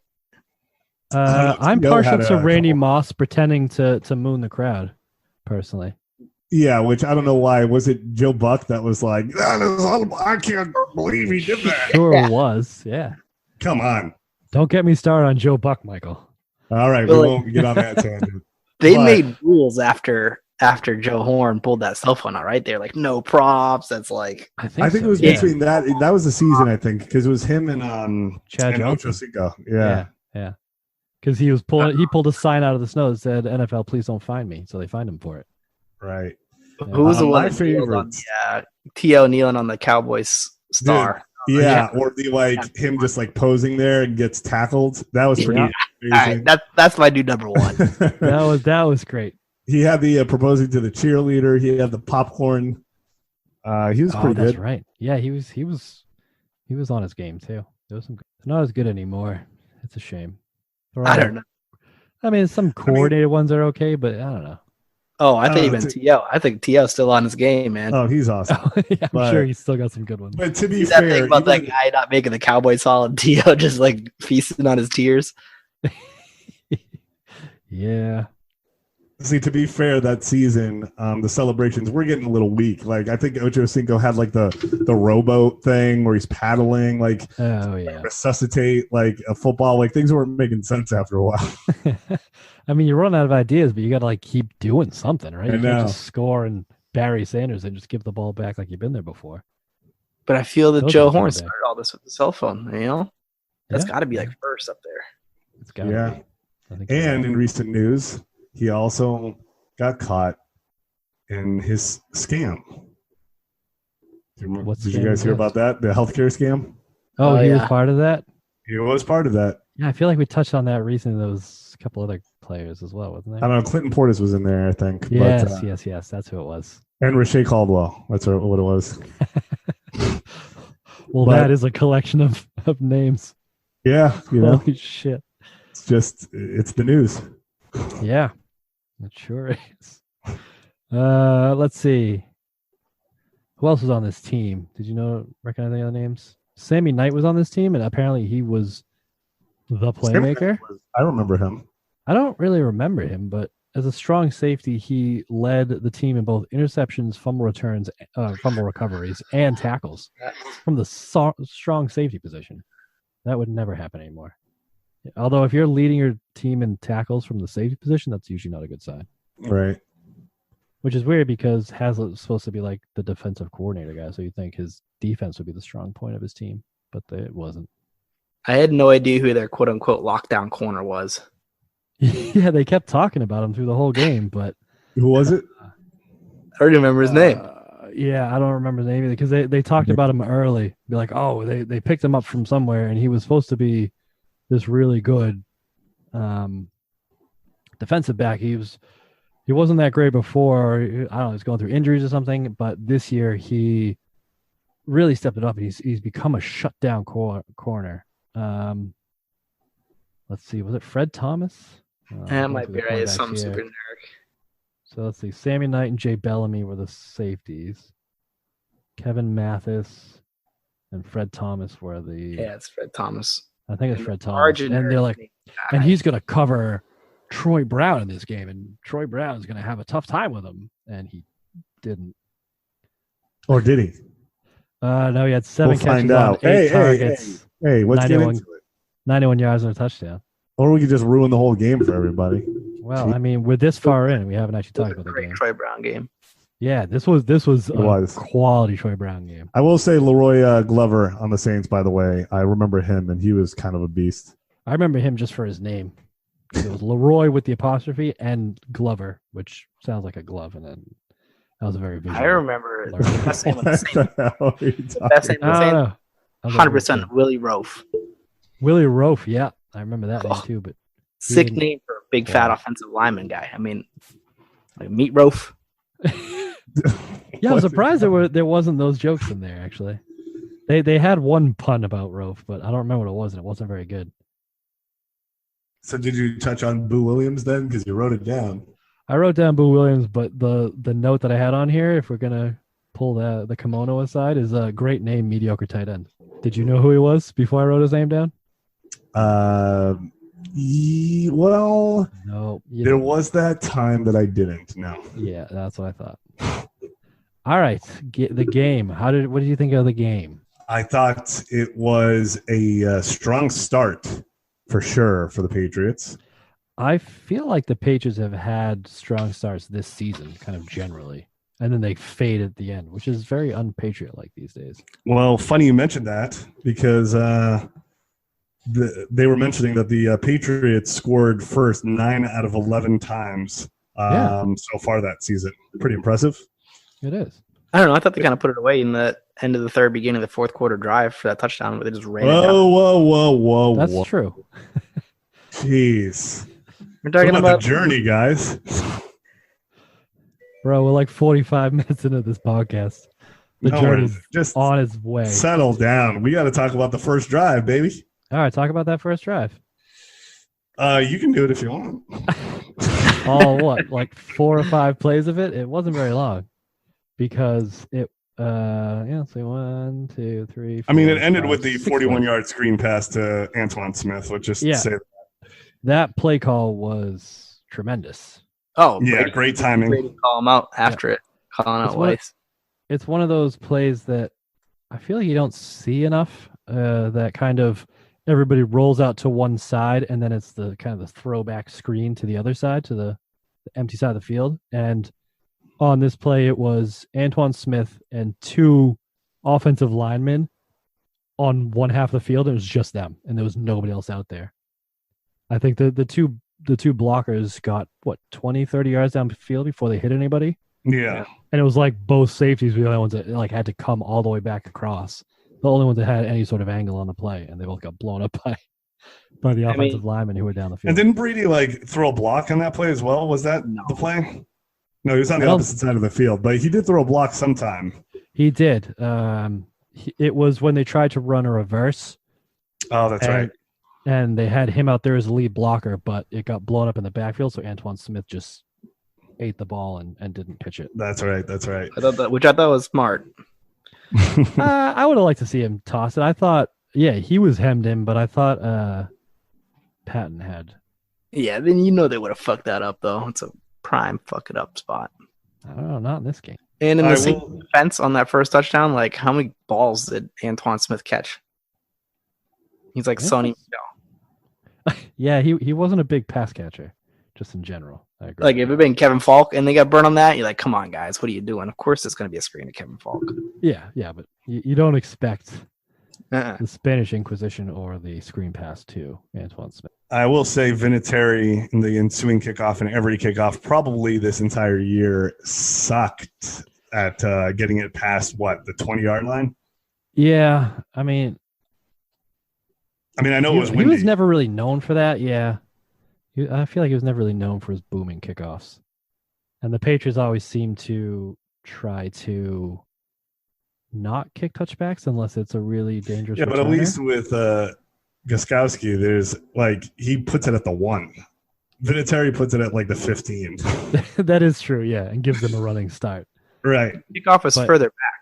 B: I'm partial to Randy Moss pretending to moon the crowd, personally.
C: Yeah, which I don't know why. Was it Joe Buck that was like, I can't believe he did that?
B: Sure was. Yeah.
C: Come on.
B: Don't get me started on Joe Buck, Michael.
C: All right, we won't get on that tangent.
D: They made rules after Joe Horn pulled that cell phone out, right? They're like, no props. That's like
C: I think it was between that. That was the season, I think, because it was him and
B: Chad
C: and
B: Johnson.
C: Ocho Cinco. Yeah.
B: Because he pulled a sign out of the snow that said, "NFL, please don't find me." So they fined him for it.
C: Right.
D: Who was the one
C: my
D: that kneeled on
C: favorites?
D: T.O. kneeling on the Cowboys star?
C: Yeah, or him just like posing there and gets tackled. That was pretty amazing.
D: Right, that's my dude number one.
B: that was great.
C: He had the proposing to the cheerleader. He had the popcorn. He was pretty good.
B: That's right. Yeah, he was on his game too. There was some. Not as good anymore. It's a shame.
D: I don't know.
B: I mean, some coordinated ones are okay, but I don't know.
D: Oh, I think even T.O. I think T.O.'s still on his game, man.
C: Oh, he's awesome.
B: Yeah, I'm sure he's still got some good ones.
C: But to be
D: He's
C: fair,
D: that thing about that guy not making the Cowboys solid, T.O. just like feasting on his tears.
B: Yeah.
C: See, to be fair, that season, the celebrations were getting a little weak. Like, I think Ocho Cinco had like the rowboat thing where he's paddling, like, resuscitate like a football. Like, things weren't making sense after a while.
B: I mean, you run out of ideas, but you got to like keep doing something, right? You can't just score and Barry Sanders and just give the ball back like you've been there before.
D: But I feel that Joe Horn started all this with the cell phone. You know, that's got to be like first up there.
B: It's got to be.
C: And in recent news, he also got caught in his scam. Did you guys hear about that? The healthcare scam?
B: Oh, he was part of that?
C: He was part of that.
B: Yeah, I feel like we touched on that recently. There was a couple other players as well, wasn't there?
C: I don't know. Clinton Portis was in there, I think.
B: Yes, yes. That's who it was.
C: And Rashay Caldwell. That's what it was.
B: Well, that is a collection of names.
C: Yeah.
B: Holy shit.
C: It's the news.
B: Yeah. It sure is. Let's see. Who else was on this team? Did you recognize any other names? Sammy Knight was on this team, and apparently he was the playmaker.
C: I remember him.
B: I don't really remember him, but as a strong safety, he led the team in both interceptions, fumble returns, fumble recoveries, and tackles from the strong safety position. That would never happen anymore. Although if you're leading your team in tackles from the safety position, that's usually not a good sign.
C: Right.
B: Which is weird because Hazlitt was supposed to be like the defensive coordinator guy, so you'd think his defense would be the strong point of his team, but it wasn't.
D: I had no idea who their quote-unquote lockdown corner was.
B: Yeah, they kept talking about him through the whole game, but...
C: Who was it?
D: I already remember his name.
B: Yeah, I don't remember his name either, because they talked about him early. Be like, oh, they picked him up from somewhere, and he was supposed to be this really good defensive back. He wasn't that great before. I don't know, he's going through injuries or something, but this year he really stepped it up. He's become a shutdown corner. Let's see, was it Fred Thomas?
D: That might be right. Something super generic.
B: So let's see. Sammy Knight and Jay Bellamy were the safeties. Kevin Mathis and Fred Thomas were the...
D: Yeah, it's Fred Thomas.
B: I think it's Fred Thomas. And they're like, and he's going to cover Troy Brown in this game, and Troy Brown is going to have a tough time with him, and he didn't.
C: Or did he?
B: No, he had 7 catches on 8 targets.
C: Hey, let's get into it.
B: 91 yards and a touchdown.
C: Or we could just ruin the whole game for everybody.
B: Well, I mean, we're this far in, we haven't actually talked about the game.
D: Troy Brown game.
B: Yeah, this was a quality Troy Brown game.
C: I will say Leroy Glover on the Saints, by the way. I remember him, and he was kind of a beast.
B: I remember him just for his name. It was Leroy with the apostrophe and Glover, which sounds like a glove, and then that was a very visual.
D: I remember the best name of the Saints. The best name of the Saints. 100% Willie Rofe.
B: Willie Rofe, yeah. I remember that name too, but
D: sick name for a big fat offensive lineman guy. I mean, like Meat Rofe.
B: Yeah, I'm surprised there wasn't those jokes in there. Actually, they had one pun about Rofe, but I don't remember what it was, and it wasn't very good.
C: So did you touch on Boo Williams then? Because you wrote it down.
B: I wrote down Boo Williams, but the note that I had on here, if we're gonna pull the kimono aside, is a great name, mediocre tight end. Did you know who he was before I wrote his name down?
C: Well,
B: no,
C: there was that time that I didn't. No.
B: Yeah, that's what I thought. All right, the game. What did you think of the game?
C: I thought it was a strong start for sure for the Patriots.
B: I feel like the Patriots have had strong starts this season, kind of generally, and then they fade at the end, which is very un-Patriot-like these days.
C: Well, funny you mentioned that because they were mentioning that the Patriots scored first 9 out of 11 times so far that season. Pretty impressive.
B: It is.
D: I don't know. I thought they kind of put it away in the end of the third, beginning of the fourth quarter drive for that touchdown where they just ran it down.
C: Whoa.
B: That's true.
C: Jeez.
D: We're talking about
C: the journey, guys.
B: Bro, we're like 45 minutes into this podcast. The journey's just on its way.
C: Settle down. We got to talk about the first drive, baby.
B: All right, talk about that first drive.
C: You can do it if you want.
B: All what? Like 4 or 5 plays of it? It wasn't very long. Because it, say 1, 2, 3. 4,
C: I mean, it ended
B: 5,
C: with the 41-yard screen pass to Antoine Smith, which just say
B: that play call was tremendous.
D: Oh,
C: yeah,
D: Brady,
C: great timing.
D: Brady call him out after it, calling out Weiss.
B: It's one of those plays that I feel like you don't see enough. That kind of everybody rolls out to one side, and then it's the kind of the throwback screen to the other side, to the empty side of the field, and on this play, it was Antoine Smith and 2 offensive linemen on one half of the field. It was just them, and there was nobody else out there. I think the two blockers got 20, 30 yards down the field before they hit anybody.
C: Yeah,
B: and it was like both safeties were the only ones that like had to come all the way back across. The only ones that had any sort of angle on the play, and they both got blown up by the offensive linemen who were down the field.
C: And didn't Brady throw a block on that play as well? Was that the play? No, he was on the opposite side of the field, but he did throw a block sometime.
B: He did. It was when they tried to run a reverse.
C: Oh, that's right.
B: And they had him out there as a lead blocker, but it got blown up in the backfield, so Antoine Smith just ate the ball and didn't pitch it.
C: That's right.
D: Which I thought was smart.
B: I would have liked to see him toss it. I thought, he was hemmed in, but I thought Patton had.
D: Yeah, then they would have fucked that up, though. It's a prime fuck it up spot.
B: I don't know, not in this game.
D: And in the same defense on that first touchdown, like how many balls did Antoine Smith catch? He's like Sonny Michel.
B: Yeah, he wasn't a big pass catcher, just in general. I agree.
D: Like if it had been Kevin Falk and they got burned on that, you're like, come on, guys, what are you doing? Of course it's going to be a screen to Kevin Falk.
B: Yeah, but you don't expect the Spanish Inquisition or the screen pass to Antoine Smith.
C: I will say Vinatieri in the ensuing kickoff and every kickoff probably this entire year sucked at getting it past, the 20-yard line?
B: Yeah, I mean,
C: I know it was windy.
B: He was never really known for that, yeah. I feel like he was never really known for his booming kickoffs. And the Patriots always seem to try to not kick touchbacks unless it's a really dangerous returner.
C: But at least with Gostkowski, there's he puts it at the 1. Vinatieri puts it at the 15.
B: That is true, yeah, and gives them a running start.
C: Right.
D: Kickoff is further back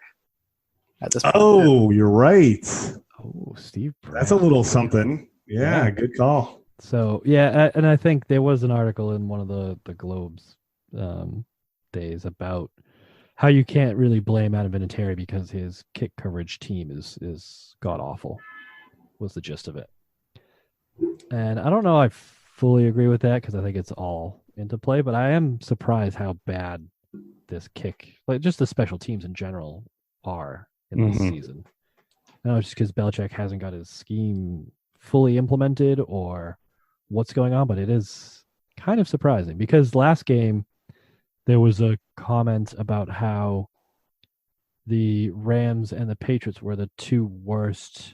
D: at this point.
C: Oh, you're right.
B: Oh, Steve Brown.
C: That's a little something. Yeah, good call.
B: So, yeah, and I think there was an article in one of the Globe's days about how you can't really blame Adam Vinatieri because his kick coverage team is god-awful, was the gist of it. And I don't know I fully agree with that because I think it's all into play, but I am surprised how bad this kick, just the special teams in general, are in this season. I don't know, just because Belichick hasn't got his scheme fully implemented or what's going on, but it is kind of surprising because last game there was a comment about how the Rams and the Patriots were the 2 worst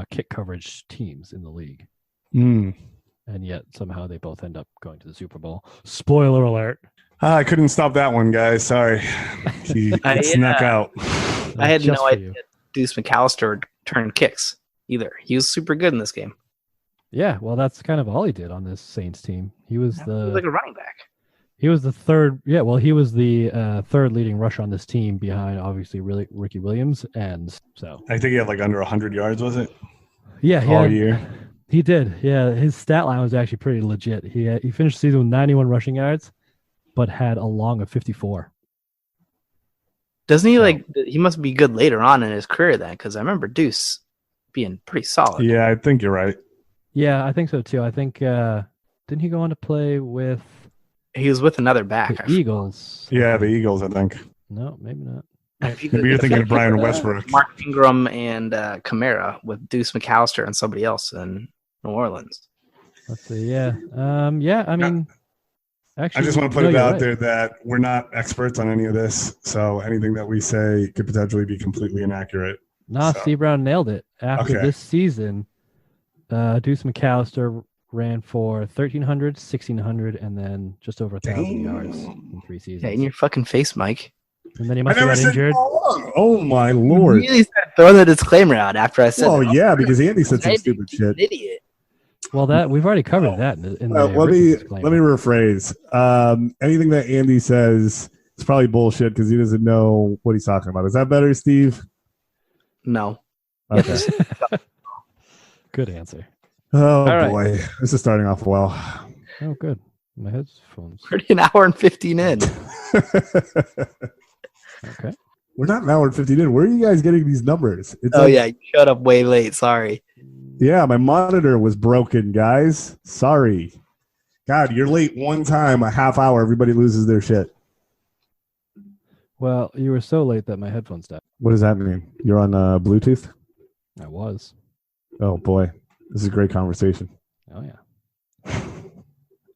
B: kick coverage teams in the league. And yet somehow they both end up going to the Super Bowl. Spoiler alert.
C: I couldn't stop that one, guys. Sorry. He snuck out.
D: I had no idea Deuce McAllister turned kicks either. He was super good in this game.
B: Yeah, well, that's kind of all he did on this Saints team. He was
D: like a running back.
B: He was the third. Yeah, well, he was the third leading rusher on this team behind, obviously, Ricky Williams. And so
C: I think he had under 100 yards, was it?
B: Yeah,
C: all year.
B: He did. Yeah, his stat line was actually pretty legit. He finished the season with 91 rushing yards, but had a long of 54.
D: Doesn't he he must be good later on in his career then? Because I remember Deuce being pretty solid.
C: Yeah, I think you're right.
B: Yeah, I think so too. I think didn't he go on to play with?
D: He was with another back.
B: The Eagles.
C: Yeah, the Eagles, I think.
B: No, maybe not.
C: Maybe you're thinking of Brian Westbrook.
D: Mark Ingram and Kamara with Deuce McAllister and somebody else in New Orleans.
B: Let's see. Yeah. Yeah. I mean, actually,
C: I just want to put it out there that we're not experts on any of this, so anything that we say could potentially be completely inaccurate.
B: Nah, Steve Brown nailed it. After this season, Deuce McAllister ran for 1,300, 1,600, and then just over 1,000 yards in 3 seasons.
D: Yeah, in your fucking face, Mike.
B: And then he must have got injured.
C: Oh my lord!
D: You really started throwing the disclaimer out after I said.
C: Oh yeah, because Andy said some stupid shit.
D: An idiot.
B: Well, that we've already covered that.
C: Let me rephrase. Anything that Andy says is probably bullshit because he doesn't know what he's talking about. Is that better, Steve?
D: No.
C: Okay.
B: Good answer.
C: Oh boy, this is starting off well.
B: Oh, good. My headphones.
D: Already an hour and 15 in.
B: Okay.
C: We're not an hour and 15 in. Where are you guys getting these numbers?
D: Yeah, you showed up way late. Sorry.
C: Yeah, my monitor was broken, guys. Sorry. God, you're late one time, a half hour, everybody loses their shit.
B: Well, you were so late that my headphones died.
C: What does that mean? You're on Bluetooth?
B: I was.
C: Oh, boy. This is a great conversation.
B: Oh, yeah.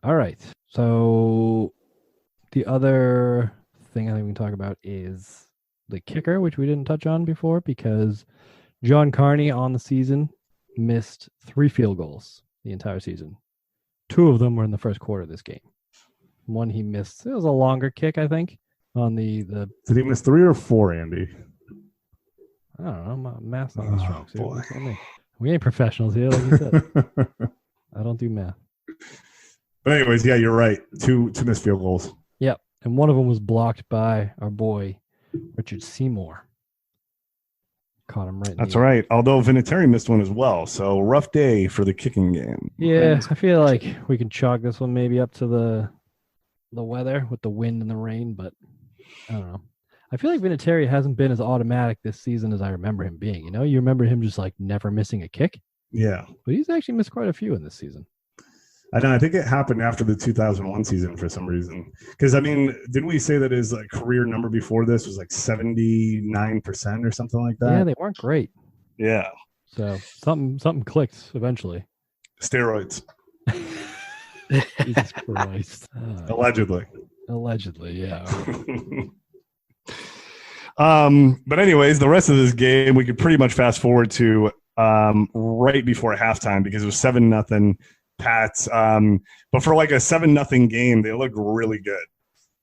B: All right. So the other thing I think we can talk about is the kicker, which we didn't touch on before because John Carney on the season missed 3 field goals the entire season. 2 of them were in the first quarter of this game. One he missed. It was a longer kick, I think, on the.
C: Did he miss 3 or 4, Andy?
B: I don't know. My math's not my strong suit.
C: Boy.
B: We ain't professionals here, like you said. I don't do math.
C: But anyways, yeah, you're right. 2 missed field goals.
B: Yep. And one of them was blocked by our boy, Richard Seymour. Caught him right.
C: That's right. Although Vinatieri missed one as well. So rough day for the kicking game.
B: Yeah, I feel like we can chalk this one maybe up to the weather with the wind and the rain, but I don't know. I feel like Vinatieri hasn't been as automatic this season as I remember him being. You know, you remember him just like never missing a kick.
C: Yeah.
B: But he's actually missed quite a few in this season.
C: I know. I think it happened after the 2001 season for some reason. Because, I mean, didn't we say that his career number before this was like 79% or something like that?
B: Yeah, they weren't great.
C: Yeah.
B: So something clicked eventually.
C: Steroids.
B: Jesus Christ.
C: Allegedly.
B: Allegedly, yeah.
C: But anyways, the rest of this game, we could pretty much fast forward to right before halftime because it was 7-0 Pats. But for like a 7-0 game, they looked really good.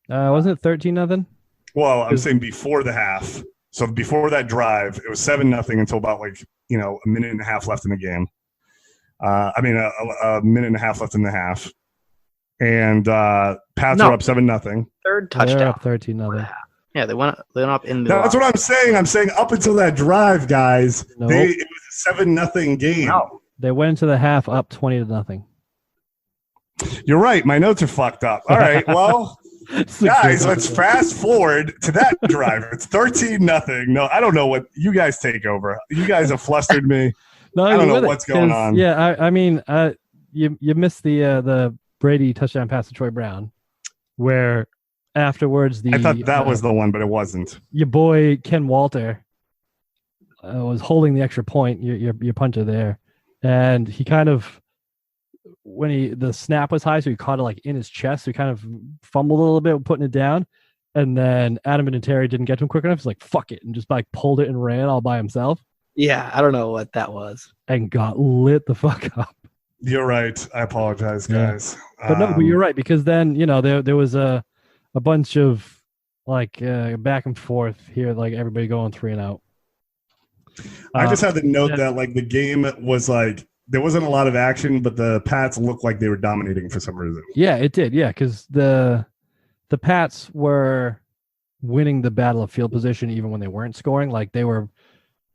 B: Wasn't it 13-0?
C: Well, I'm saying before the half. So before that drive, it was 7-0 until about a minute and a half left in the game. A minute and a half left in the half. And Pats are up 7-0.
D: Third touchdown.
B: They're up 13-0.
D: Yeah, they went up in the.
C: That's what I'm saying. I'm saying up until that drive, guys,
B: nope.
C: It was a 7-0 game.
D: No.
B: They went into the half up 20-0.
C: You're right. My notes are fucked up. All right. Well, guys, let's fast forward to that drive. It's 13-0. No, I don't know what you guys take over. You guys have flustered me.
B: No,
C: I don't know what's going on.
B: Yeah, I mean, you missed the Brady touchdown pass to Troy Brown, where afterwards
C: I thought that was the one, but it wasn't.
B: Your boy Ken Walter was holding the extra point. Your punter there, and he kind of when the snap was high, so he caught it like in his chest. So he kind of fumbled a little bit, putting it down, and then Adam Vinatieri didn't get to him quick enough. He's like, "Fuck it," and just pulled it and ran all by himself.
D: Yeah, I don't know what that was.
B: And got lit the fuck up.
C: You're right. I apologize, guys.
B: Yeah. But you're right, because then, there was a bunch of back and forth here, like everybody going 3 and out.
C: I just had to note that the game was there wasn't a lot of action, but the Pats looked like they were dominating for some reason.
B: Yeah, it did. Yeah, because the Pats were winning the battle of field position even when they weren't scoring.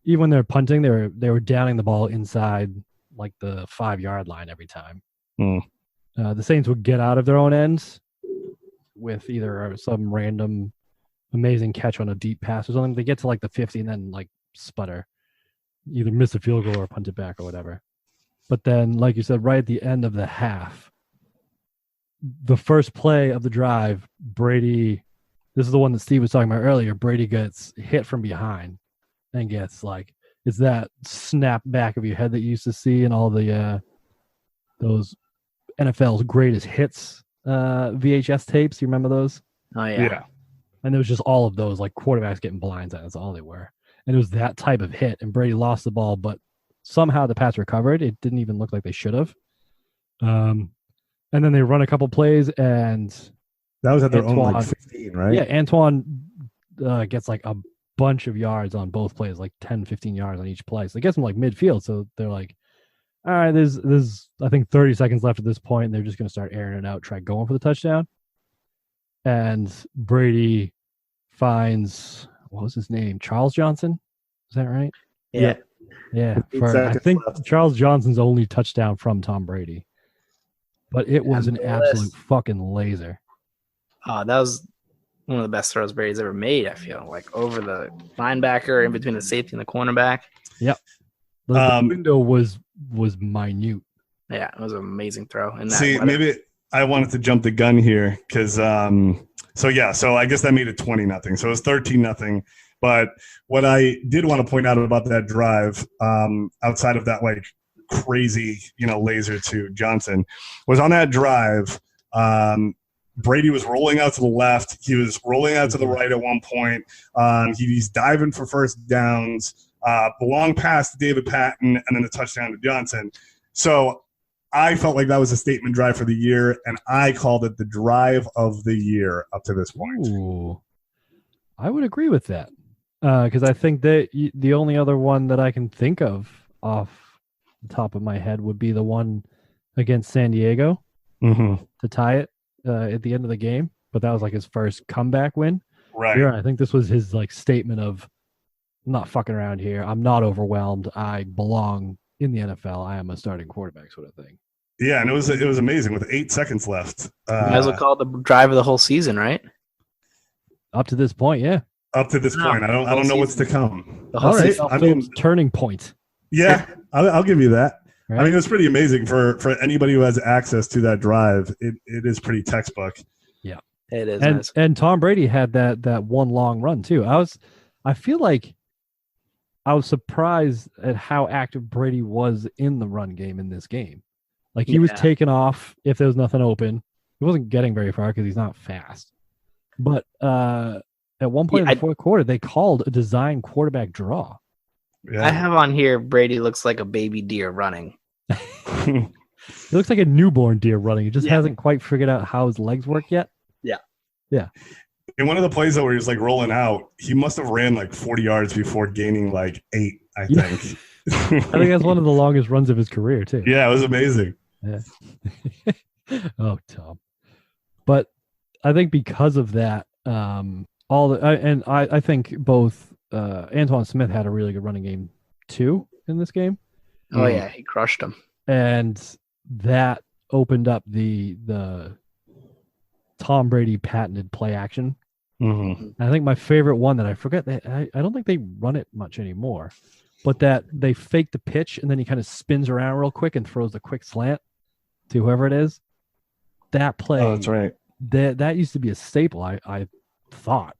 B: Even when they were punting, they were downing the ball inside like the 5-yard line every time.
E: Mm.
B: The Saints would get out of their own ends with either some random amazing catch on a deep pass or something. They get to like the 50 and then like sputter, either miss a field goal or punt it back or whatever. But then, like you said, right at the end of the half, the first play of the drive, Brady, this is the one that Steve was talking about earlier, Brady gets hit from behind and gets like, it's that snap back of your head that you used to see in all the those NFL's greatest hits VHS tapes. You remember those?
D: Oh, yeah.
B: And there was just all of those, like quarterbacks getting blindsided. That's all they were. And it was that type of hit. And Brady lost the ball, but somehow the Pats recovered. It didn't even look like they should have. And then they run a couple plays, and
C: that was at their own like 15, right?
B: Yeah, Antoine gets like a bunch of yards on both plays, like 10, 15 yards on each play. So it gets them like midfield. So they're like, all right, there's I think 30 seconds left at this point, and they're just going to start airing it out, try going for the touchdown. And Brady finds, what was his name? Charles Johnson? Is that right?
D: Yeah.
B: Yeah. I think left. Charles Johnson's only touchdown from Tom Brady. But it was an absolute fucking laser.
D: That was one of the best throws Brady's ever made, I feel. Like over the linebacker, in between the safety and the cornerback.
B: Yep. The window was minute.
D: Yeah, it was an amazing throw.
E: Maybe I wanted to jump the gun here because so I guess that made it 20-0. So it was 13-0. But what I did want to point out about that drive, outside of that like crazy, laser to Johnson, was on that drive. Brady was rolling out to the left. He was rolling out to the right at one point. He's diving for first downs. The long pass to David Patton, and then the touchdown to Johnson. So I felt like that was a statement drive for the year, and I called it the drive of the year up to this point.
B: Ooh, I would agree with that because I think that the only other one that I can think of off the top of my head would be the one against San Diego to tie it at the end of the game. But that was like his first comeback win.
E: Right.
B: Yeah, I think this was his like statement of, I'm not fucking around here. I'm not overwhelmed. I belong in the NFL. I am a starting quarterback sort of thing.
E: Yeah, and it was amazing with 8 seconds left.
D: You might as well call it the drive of the whole season, right?
B: Up to this point, yeah.
E: Up to this point, I don't know what's to come.
B: All right, I mean, turning point.
C: Yeah, I'll give you that.
B: Right.
C: I mean, it was pretty amazing for anybody who has access to that drive. It is pretty textbook.
B: Yeah,
D: it is.
B: And Tom Brady had that one long run too. I feel like I was surprised at how active Brady was in the run game in this game. Like he was taking off if there was nothing open. He wasn't getting very far because he's not fast. But at one point in the fourth quarter, they called a design quarterback draw.
D: Yeah. I have on here Brady looks like a baby deer running.
B: He looks like a newborn deer running. He just hasn't quite figured out how his legs work yet. Yeah.
E: In one of the plays where he was like rolling out, he must have ran like 40 yards before gaining like 8, I think.
B: I think that's one of the longest runs of his career too.
E: Yeah, it was amazing.
B: Yeah. Oh, Tom. But I think because of that, I think both Antoine Smith had a really good running game too in this game.
D: Oh yeah, he crushed him.
B: And that opened up the Tom Brady patented play action. I think my favorite one that I forget that I don't think they run it much anymore, but that they fake the pitch and then he kind of spins around real quick and throws the quick slant to whoever it is. That play,
E: that's right.
B: That used to be a staple. I thought,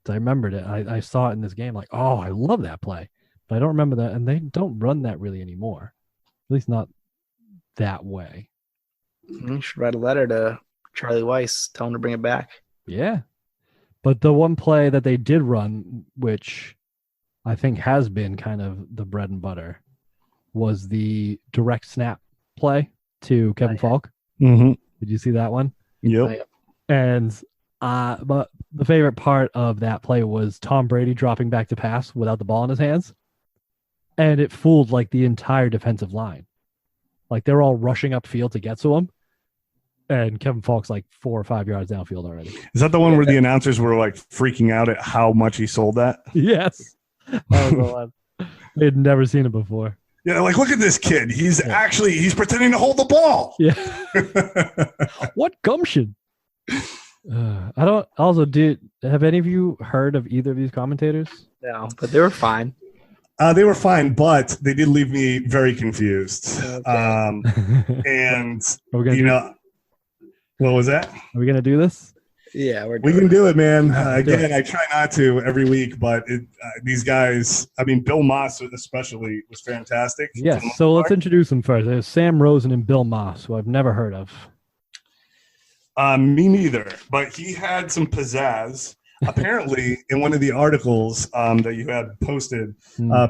B: I remembered it. I saw it in this game. Like, oh, I love that play, but I don't remember that, and they don't run that really anymore. At least not that way.
D: You should write a letter to Charlie Weiss, tell him to bring it back.
B: Yeah. But the one play that they did run, which I think has been kind of the bread and butter, was the direct snap play to Kevin Falk. Did you see that one?
E: Yep.
B: And but the favorite part of that play was Tom Brady dropping back to pass without the ball in his hands. And it fooled like the entire defensive line. Like they're all rushing upfield to get to him. And Kevin Falk's like 4 or 5 yards downfield already.
E: Is that the one where the announcers were like freaking out at how much he sold that?
B: Yes. That was the one. They had never seen it before.
E: Yeah, like look at this kid. He's pretending to hold the ball.
B: Yeah. What gumption? I don't. Also, have any of you heard of either of these commentators?
D: No, but they were fine.
E: They were fine, but they did leave me very confused.
D: Okay.
E: And what was that?
B: Are we gonna do this?
D: Yeah,
E: we can do it, man. Again, I try not to every week, but these guys, I mean, Bill Moss especially was fantastic.
B: Yes, so let's introduce them first. There's Sam Rosen and Bill Moss, who I've never heard of.
E: Me neither, but he had some pizzazz. Apparently, in one of the articles that you had posted,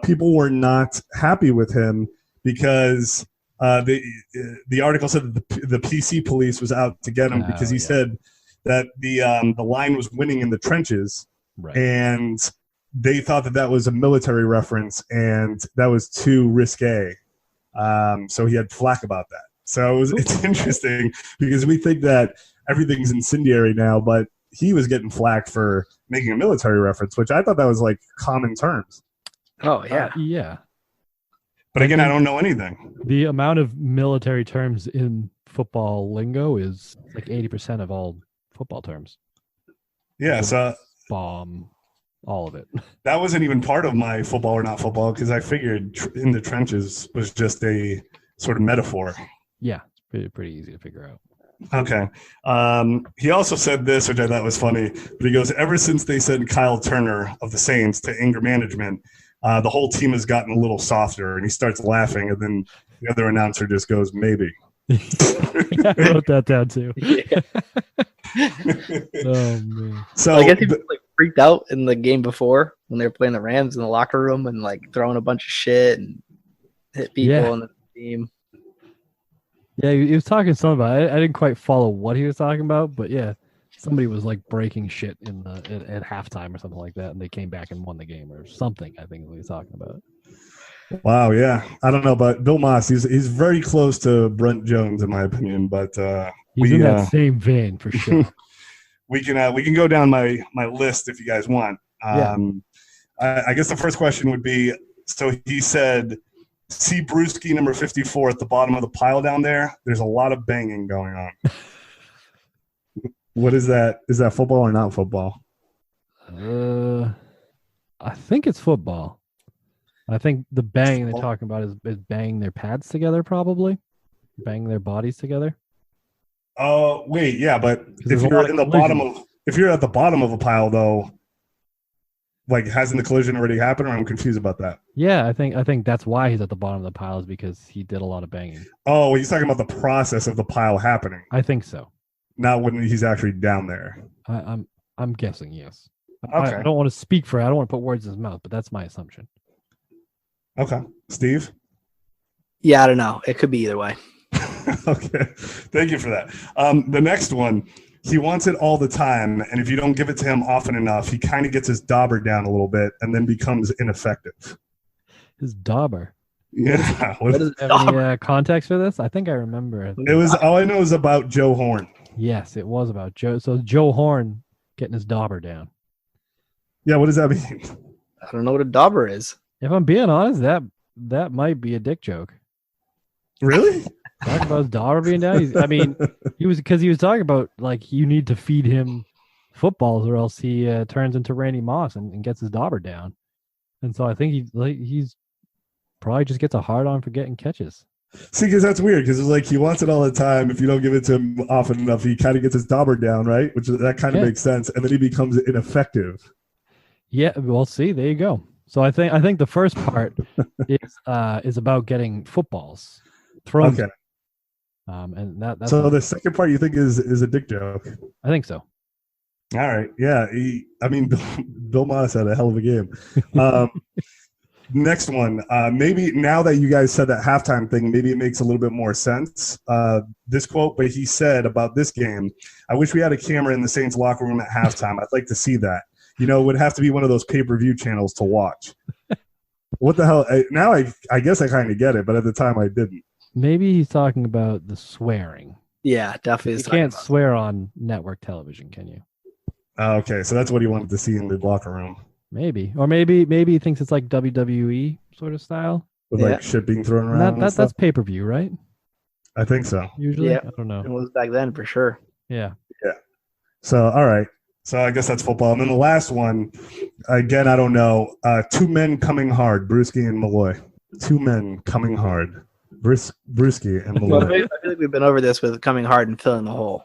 E: people were not happy with him because the article said that the PC police was out to get him because he said that the line was winning in the trenches,
B: right.
E: And they thought that was a military reference, and that was too risque. So he had flack about that. So it's interesting because we think that everything's incendiary now, but he was getting flack for making a military reference, which I thought that was like common terms.
D: Oh, yeah.
B: Yeah.
E: But again, I don't know anything.
B: The amount of military terms in football lingo is like 80% of all football terms.
E: Yeah, so
B: bomb, all of it.
E: That wasn't even part of my football or not football because I figured in the trenches was just a sort of metaphor.
B: Yeah, it's pretty easy to figure out.
E: Okay. He also said this, which I thought was funny, but he goes, ever since they sent Kyle Turner of the Saints to anger management, the whole team has gotten a little softer, and he starts laughing, and then the other announcer just goes, maybe.
B: I wrote that down too.
D: Yeah.
B: Oh man.
E: So
D: I guess he was like freaked out in the game before when they were playing the Rams in the locker room and like throwing a bunch of shit and hit people on the team.
B: Yeah, he was talking something about it. I didn't quite follow what he was talking about, but yeah, somebody was like breaking shit at halftime or something like that, and they came back and won the game or something. I think is what he was talking about.
E: Wow, yeah, I don't know, but Bill Moss, he's very close to Brent Jones in my opinion, but
B: he's in that same vein for sure.
E: we can go down my list if you guys want.
B: Yeah.
E: I guess the first question would be, so he said, see Brewski number 54 at the bottom of the pile down there. There's a lot of banging going on. What is that? Is that football or not football?
B: I think it's football. I think the bang they're talking about is banging their pads together, probably banging their bodies together.
E: Oh, wait, yeah, but if you're in the bottom if you're at the bottom of a pile though, like hasn't the collision already happened, or I'm confused about that?
B: Yeah, I think that's why he's at the bottom of the pile is because he did a lot of banging.
E: Oh, well, he's talking about the process of the pile happening.
B: I think so.
E: Not when he's actually down there.
B: I'm guessing yes.
E: Okay.
B: I don't want to speak for it. I don't want to put words in his mouth, but that's my assumption.
E: Okay. Steve?
D: Yeah, I don't know. It could be either way.
E: Okay. Thank you for that. The next one, he wants it all the time, and if you don't give it to him often enough, he kind of gets his dauber down a little bit and then becomes ineffective.
B: His dauber?
E: Yeah.
D: What is
B: any context for this? I think I remember it.
E: It was all I know is about Joe Horn.
B: Yes, it was about Joe. So Joe Horn getting his dauber down.
E: Yeah, what does that mean?
D: I don't know what a dauber is.
B: If I'm being honest, that might be a dick joke.
E: Really?
B: Talking about his dauber being down. He was talking about like you need to feed him footballs or else he turns into Randy Moss and gets his dauber down. And so I think he's probably just gets a hard on for getting catches.
E: See, because that's weird. Because it's like he wants it all the time. If you don't give it to him often enough, he kind of gets his dauber down, right? Which that kind of makes sense, and then he becomes ineffective. Yeah,
B: well, see, there you go. So I think the first part is about getting footballs thrown.
E: Okay.
B: And that's
E: so the second part you think is a dick joke.
B: I think so.
E: All right. Yeah. Bill Moss had a hell of a game. Next one. Maybe now that you guys said that halftime thing, maybe it makes a little bit more sense. This quote, but he said about this game, I wish we had a camera in the Saints locker room at halftime. I'd like to see that. It would have to be one of those pay-per-view channels to watch. What the hell? Now I guess I kind of get it, but at the time I didn't. Maybe
B: he's talking about the swearing.
D: Yeah, definitely.
B: You can't swear on network television, can you?
E: Okay, so that's what he wanted to see in the locker room.
B: Maybe. Or maybe he thinks it's like WWE sort of style.
C: with like shit being thrown around.
B: That's pay-per-view, right?
C: I think so.
B: Usually,
D: Yeah.
B: I don't know.
D: It was back then for sure.
B: Yeah.
C: So all right.
E: So I guess that's football. And then the last one, again, I don't know. Two men coming hard, Brewski and Malloy. Two men coming hard, Brewski and Malloy.
D: Well, I feel like we've been over this with coming hard and filling the hole.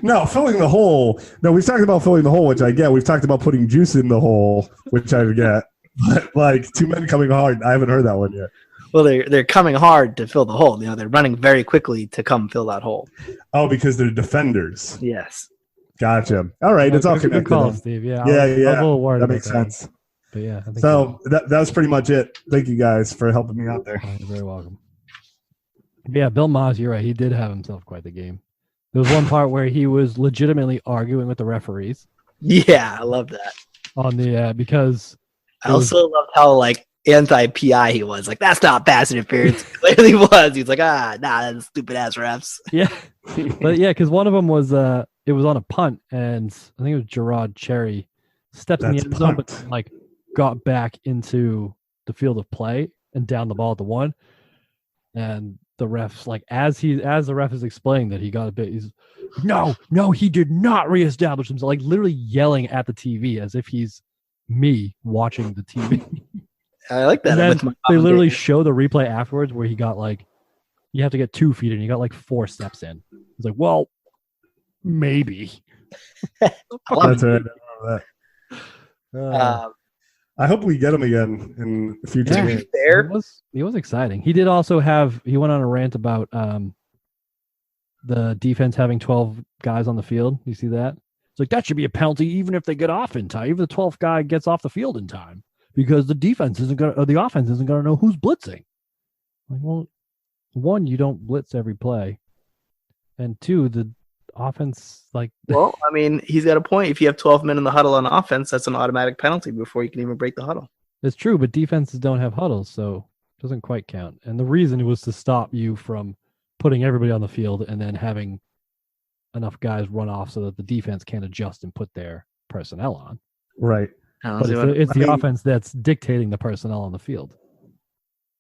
E: No, filling the hole.
C: No, we've talked about filling the hole, which I get. We've talked about putting juice in the hole, which I get. But like two men coming hard, I haven't heard that one yet.
D: Well, they're coming hard to fill the hole. You know, they're running very quickly to come fill that hole.
E: Oh, because they're defenders.
D: Yes.
C: Gotcha. All right, it's all connected.
B: Good call, Steve. Yeah.
C: Yeah.
B: I was a little worried
C: That
B: about
C: makes sense.
B: But yeah. I think
C: So that was pretty much it. Thank you guys for helping me out there.
B: You're very welcome. But yeah, Bill Maas, you're right. He did have himself quite the game. There was one part where he was legitimately arguing with the referees.
D: Yeah, I love that.
B: On the because
D: I also loved how like anti-PI he was. Like, that's not pass interference. Clearly was. He's like, nah, that's stupid ass refs.
B: Yeah. But yeah, because one of them was it was on a punt, and I think it was Gerard Cherry stepped in the end zone, but like got back into the field of play and down the ball at the one. And the refs, like as the ref is explaining that he got a bit, he's no, he did not reestablish himself, like literally yelling at the TV as if he's me watching the TV.
D: I like that.
B: And then they literally show the replay afterwards where he got like, you have to get 2 feet and he got like 4 steps in. He's like, well, maybe.
C: That's right. I hope we get him again in future games.
B: He was exciting. He did also he went on a rant about the defense having 12 guys on the field. You see that? It's like, that should be a penalty even if they get off in time. Even the 12th guy gets off the field in time. Because the offense isn't gonna know who's blitzing. Like, well, 1, you don't blitz every play, and 2, the offense
D: Well, I mean, he's got a point. If you have 12 men in the huddle on offense, that's an automatic penalty before you can even break the huddle.
B: It's true, but defenses don't have huddles, so it doesn't quite count. And the reason was to stop you from putting everybody on the field and then having enough guys run off so that the defense can't adjust and put their personnel on.
C: Right.
B: But it's the offense that's dictating the personnel on the field.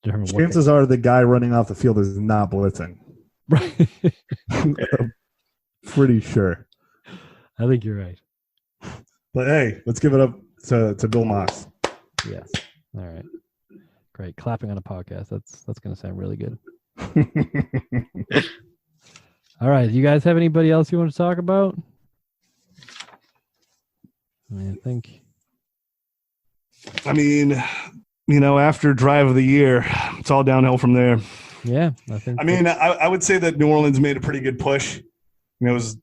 C: Chances are the guy running off the field is not blitzing.
B: Right.
C: I'm pretty sure.
B: I think you're right.
E: But hey, let's give it up to Bill Maas.
B: Yes. All right. Great. Clapping on a podcast. That's going to sound really good. All right. You guys have anybody else you want to talk about? I
E: mean, after drive of the year, it's all downhill from there.
B: Yeah,
E: I would say that New Orleans made a pretty good push. It was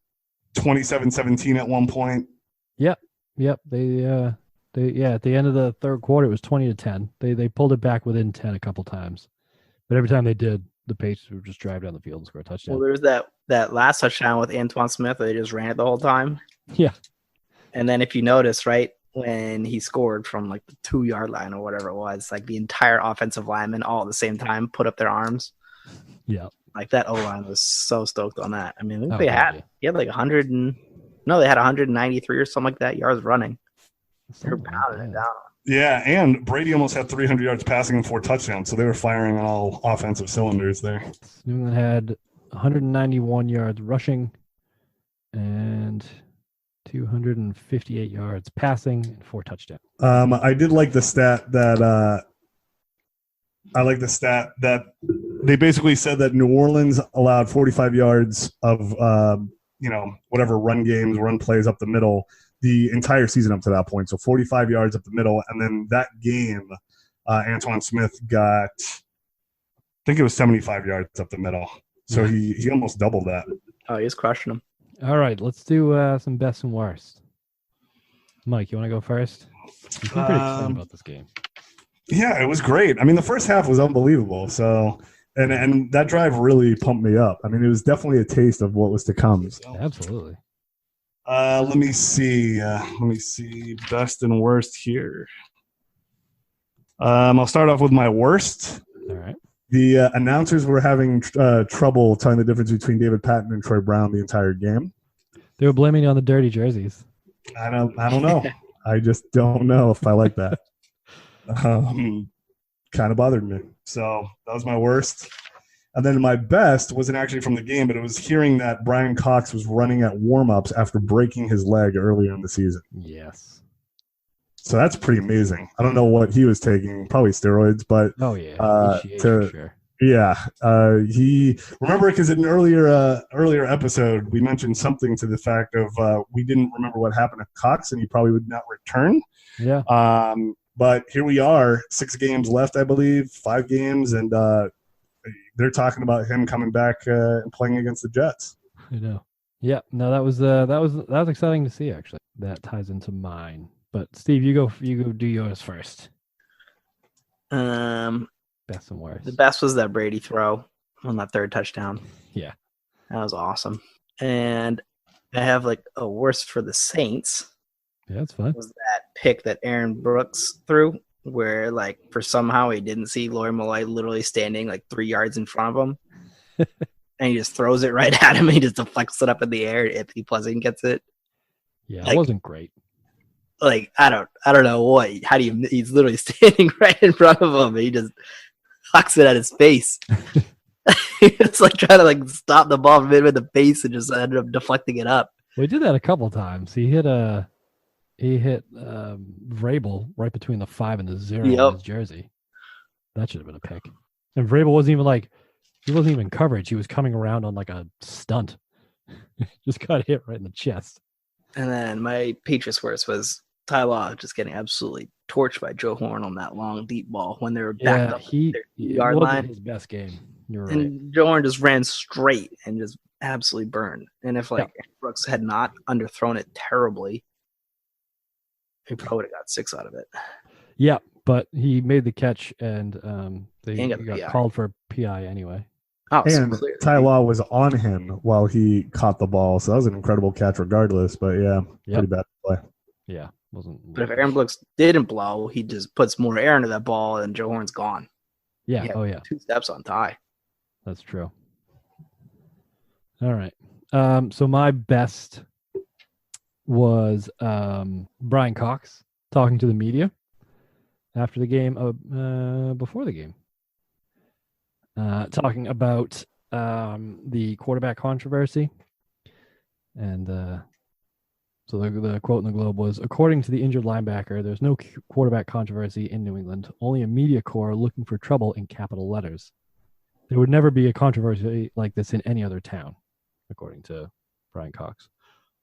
E: 27-17 at one point.
B: Yep. They at the end of the third quarter, it was 20-10. They pulled it back within 10 a couple times, but every time they did, the Patriots would just drive down the field and score a touchdown.
D: Well, there was that last touchdown with Antoine Smith. They just ran it the whole time.
B: Yeah.
D: And then if you notice, right, when he scored from like the 2-yard line or whatever it was, like the entire offensive linemen all at the same time put up their arms.
B: Yeah.
D: Like that O-line was so stoked on that. I mean, he had like 193 or something like that yards running. They were pounding it down.
E: Yeah, and Brady almost had 300 yards passing and 4 touchdowns, so they were firing on all offensive cylinders there.
B: New England had 191 yards rushing and 258 yards passing and 4 touchdowns.
C: I did like the stat that
E: they basically said that New Orleans allowed 45 yards of whatever run plays up the middle the entire season up to that point. So 45 yards up the middle, and then that game, Antoine Smith got, I think it was 75 yards up the middle. So he almost doubled that.
D: Oh, he's crushing them.
B: All right, let's do some best and worst. Mike, you want to go first? You seem pretty excited about this game.
E: Yeah, it was great. I mean, the first half was unbelievable. So, and that drive really pumped me up. I mean, it was definitely a taste of what was to come. So.
B: Absolutely.
E: Let me see. Best and worst here. I'll start off with my worst.
B: All right.
C: The announcers were having trouble telling the difference between David Patton and Troy Brown the entire game.
B: They were blaming it on the dirty jerseys.
C: I don't know. I just don't know if I like that.
E: kind of bothered me. So that was my worst. And then my best wasn't actually from the game, but it was hearing that Brian Cox was running at warm-ups after breaking his leg earlier in the season.
B: Yes.
E: So that's pretty amazing. I don't know what he was taking, probably steroids, but
B: for sure.
E: Yeah, he remember because in an earlier episode we mentioned something to the fact of we didn't remember what happened to Cox and he probably would not return.
B: Yeah.
E: But here we are, 6 games left, I believe, 5 games, and they're talking about him coming back and playing against the Jets.
B: I know. Yeah. No, that was exciting to see. Actually, that ties into mine. But Steve, you go do yours first. Best and worst.
D: The best was that Brady throw on that 3rd touchdown.
B: Yeah.
D: That was awesome. And I have like a worst for the Saints.
B: Yeah, that's fine.
D: Was that pick that Aaron Brooks threw where like for somehow he didn't see Lori Malloy literally standing like 3 yards in front of him. And he just throws it right at him. He just deflects it up in the air if he Pleasant gets it.
B: Yeah,
D: like,
B: it wasn't great.
D: Like I don't know what. He's literally standing right in front of him and he just hucks it at his face. It's like trying to like stop the ball mid with the face and just ended up deflecting it up.
B: Well, he did that a couple times. He hit Vrabel right between the 5 and the 0 on his jersey. That should have been a pick. And Vrabel wasn't even in coverage. He was coming around on like a stunt. Just got hit right in the chest.
D: And then my Patriots worst was Ty Law just getting absolutely torched by Joe Horn on that long deep ball when they were backed up their yard line.
B: His best game. You're right.
D: And Joe Horn just ran straight and just absolutely burned. And if Brooks had not underthrown it terribly, he probably would have got 6 out of it.
B: Yeah, but he made the catch and they got
D: PI.
B: called for a PI anyway.
D: Oh,
C: and Ty Law was on him while he caught the ball, so that was an incredible catch regardless. But pretty bad play.
B: Yeah, wasn't.
D: But if Aaron Brooks didn't blow, he just puts more air into that ball, and Joe Horn's gone.
B: Yeah.
D: 2 steps on Ty.
B: That's true. All right. So my best was Brian Cox talking to the media after the game, before the game. Talking about the quarterback controversy. And so the quote in the Globe was, according to the injured linebacker, there's no quarterback controversy in New England, only a media corps looking for trouble in capital letters. There would never be a controversy like this in any other town, according to Brian Cox.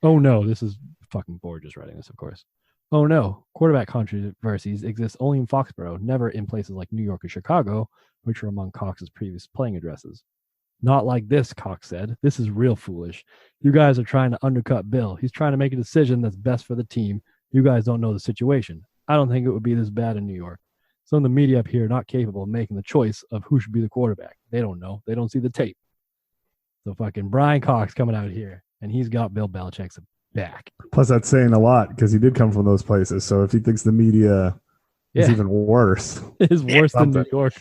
B: Oh no, this is fucking Borges writing this, of course. Oh no, quarterback controversies exist only in Foxborough, never in places like New York or Chicago, which were among Cox's previous playing addresses. Not like this, Cox said. This is real foolish. You guys are trying to undercut Bill. He's trying to make a decision that's best for the team. You guys don't know the situation. I don't think it would be this bad in New York. Some of the media up here are not capable of making the choice of who should be the quarterback. They don't know. They don't see the tape. So fucking Brian Cox coming out here, and he's got Bill Belichick's back.
C: Plus, that's saying a lot because he did come from those places. So if he thinks the media is even worse.
B: It is worse than New York.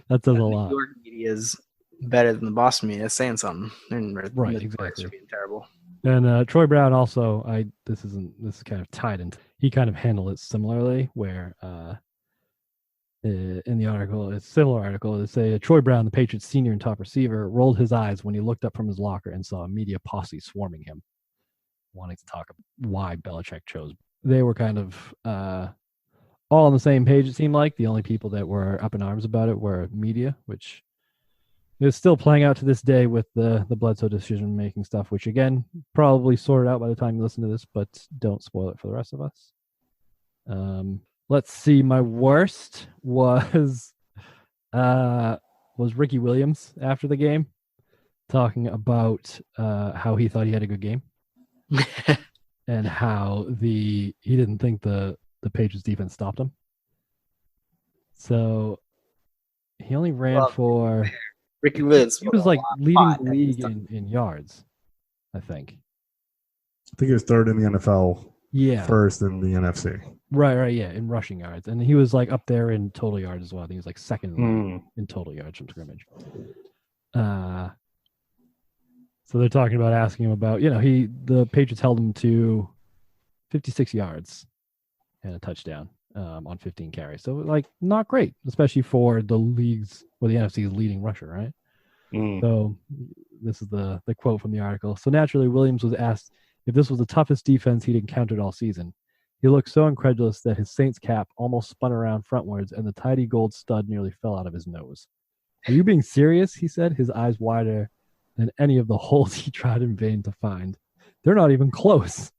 B: That says a lot.
D: New York media is better than the Boston media. It's saying something.
B: Right, exactly.
D: Being terrible.
B: And Troy Brown also, this is kind of tied into, he kind of handled it similarly, where in the article, it's a similar article, they say Troy Brown, the Patriots senior and top receiver, rolled his eyes when he looked up from his locker and saw a media posse swarming him, wanting to talk about why Belichick chose. They were kind of all on the same page, it seemed like. The only people that were up in arms about it were media, which is still playing out to this day with the Bledsoe decision-making stuff, which, again, probably sorted out by the time you listen to this, but don't spoil it for the rest of us. Let's see. My worst was Ricky Williams after the game, talking about how he thought he had a good game and how he didn't think the Patriots defense stopped him. So he only ran for...
D: Ricky Williams.
B: He was like leading the league in yards, I think.
C: I think he was third in the NFL.
B: Yeah.
C: First in the NFC.
B: Right, yeah, in rushing yards. And he was like up there in total yards as well. I think he was like second in total yards from scrimmage. So they're talking about asking him about, the Patriots held him to 56 yards and a touchdown. on 15 carries. So, like, not great, especially for the league's or the NFC's leading rusher, right? So this is the quote from the article. So naturally, Williams was asked if this was the toughest defense he'd encountered all season. He looked so incredulous that his Saints cap almost spun around frontwards and the tidy gold stud nearly fell out of his nose. Are you being serious? He said, his eyes wider than any of the holes he tried in vain to find. They're not even close.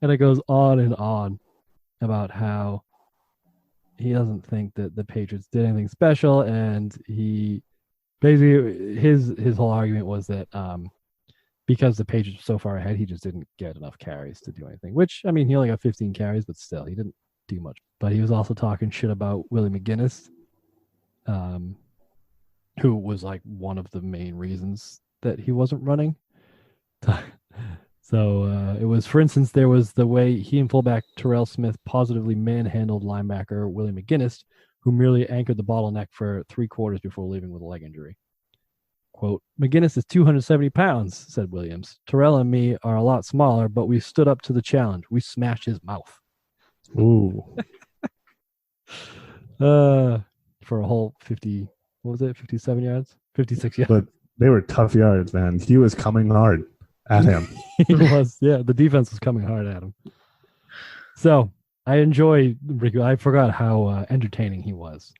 B: And it goes on about how he doesn't think that the Patriots did anything special, and he basically his whole argument was that because the Patriots were so far ahead, he just didn't get enough carries to do anything. Which, I mean, he only got 15 carries, but still, he didn't do much. But he was also talking shit about Willie McGinnis, who was like one of the main reasons that he wasn't running. So it was, for instance, there was the way he and fullback Terrell Smith positively manhandled linebacker Willie McGinnis, who merely anchored the bottleneck for 3 quarters before leaving with a leg injury. Quote, McGinnis is 270 pounds, said Williams. Terrell and me are a lot smaller, but we stood up to the challenge. We smashed his mouth.
C: Ooh.
B: For a whole 50, what was it, 57 yards? 56 yards.
C: But they were tough yards, man. He was coming hard at him.
B: He was, yeah. The defense was coming hard at him. So I enjoy Rico. I forgot how entertaining he was.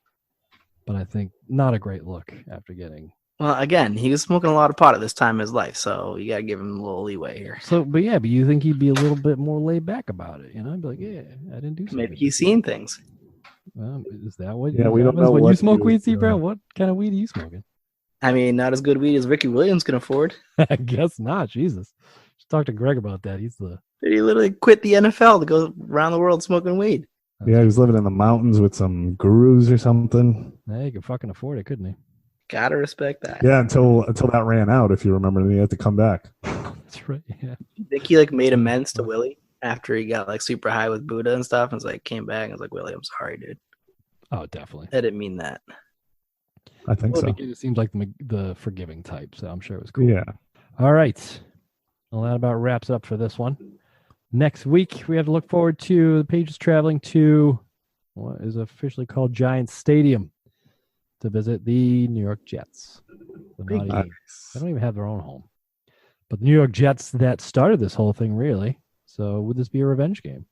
B: But I think not a great look after getting.
D: Well, again, he was smoking a lot of pot at this time in his life, so you got to give him a little leeway here.
B: So, but you think he'd be a little bit more laid back about it, you know? I'd be like, yeah, I didn't do something.
D: Maybe he's seen things.
B: Is that what?
C: Yeah, we don't know
B: when
C: what
B: you smoke weed,
C: doing.
B: bro. What kind of weed are you smoking?
D: I mean, not as good weed as Ricky Williams can afford.
B: I guess not. Jesus, just talk to Greg about that. He's the.
D: He literally quit the NFL to go around the world smoking weed.
C: Yeah, he was living in the mountains with some gurus or something.
B: Yeah, he could fucking afford it, couldn't he?
D: Gotta respect that.
C: Yeah, until that ran out, if you remember, then he had to come back.
B: That's right. Yeah.
D: I think he made amends to Willie after he got super high with Buddha and stuff, and was came back and was like, Willie, I'm sorry, dude.
B: Oh, definitely.
D: I didn't mean that.
C: I think so.
B: It seems like the forgiving type, so I'm sure it was cool.
C: Yeah.
B: All right. Well, that about wraps up for this one. Next week, we have to look forward to the Patriots traveling to what is officially called Giants Stadium to visit the New York Jets. They don't even have their own home. But the New York Jets that started this whole thing, really. So would this be a revenge game?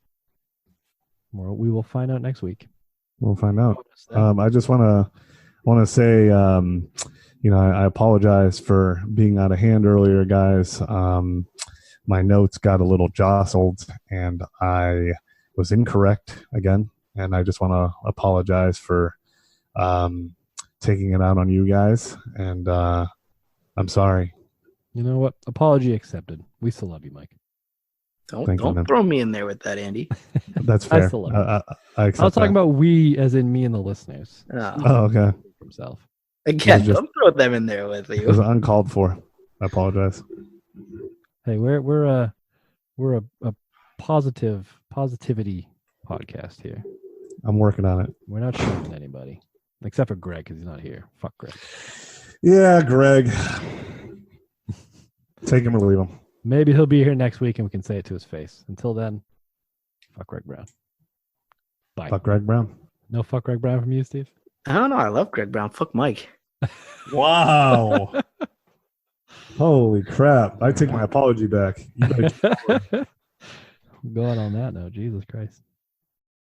B: Well, we will find out next week.
C: We'll find out. I just want to say, I apologize for being out of hand earlier, guys. My notes got a little jostled, and I was incorrect again. And I just want to apologize for taking it out on you guys. And I'm sorry.
B: You know what? Apology accepted. We still love you, Mike.
D: Don't throw me in there with that, Andy.
C: That's fair.
B: I still love you.
C: I accept
B: I was talking about we, as in me and the listeners.
C: Oh, okay.
B: Himself.
D: Again, don't throw them in there with you.
C: It was uncalled for. I apologize.
B: Hey, we're a positivity podcast here.
C: I'm working on it.
B: We're not shooting anybody, except for Greg because he's not here. Fuck Greg.
C: Yeah, Greg. Take him or leave him.
B: Maybe he'll be here next week and we can say it to his face. Until then, fuck Greg Brown. Bye.
C: Fuck Greg Brown.
B: No fuck Greg Brown from you, Steve?
D: I don't know. I love Greg Brown. Fuck Mike.
C: Wow. Holy crap. I take my apology back. You better
B: Going on that note, Jesus Christ.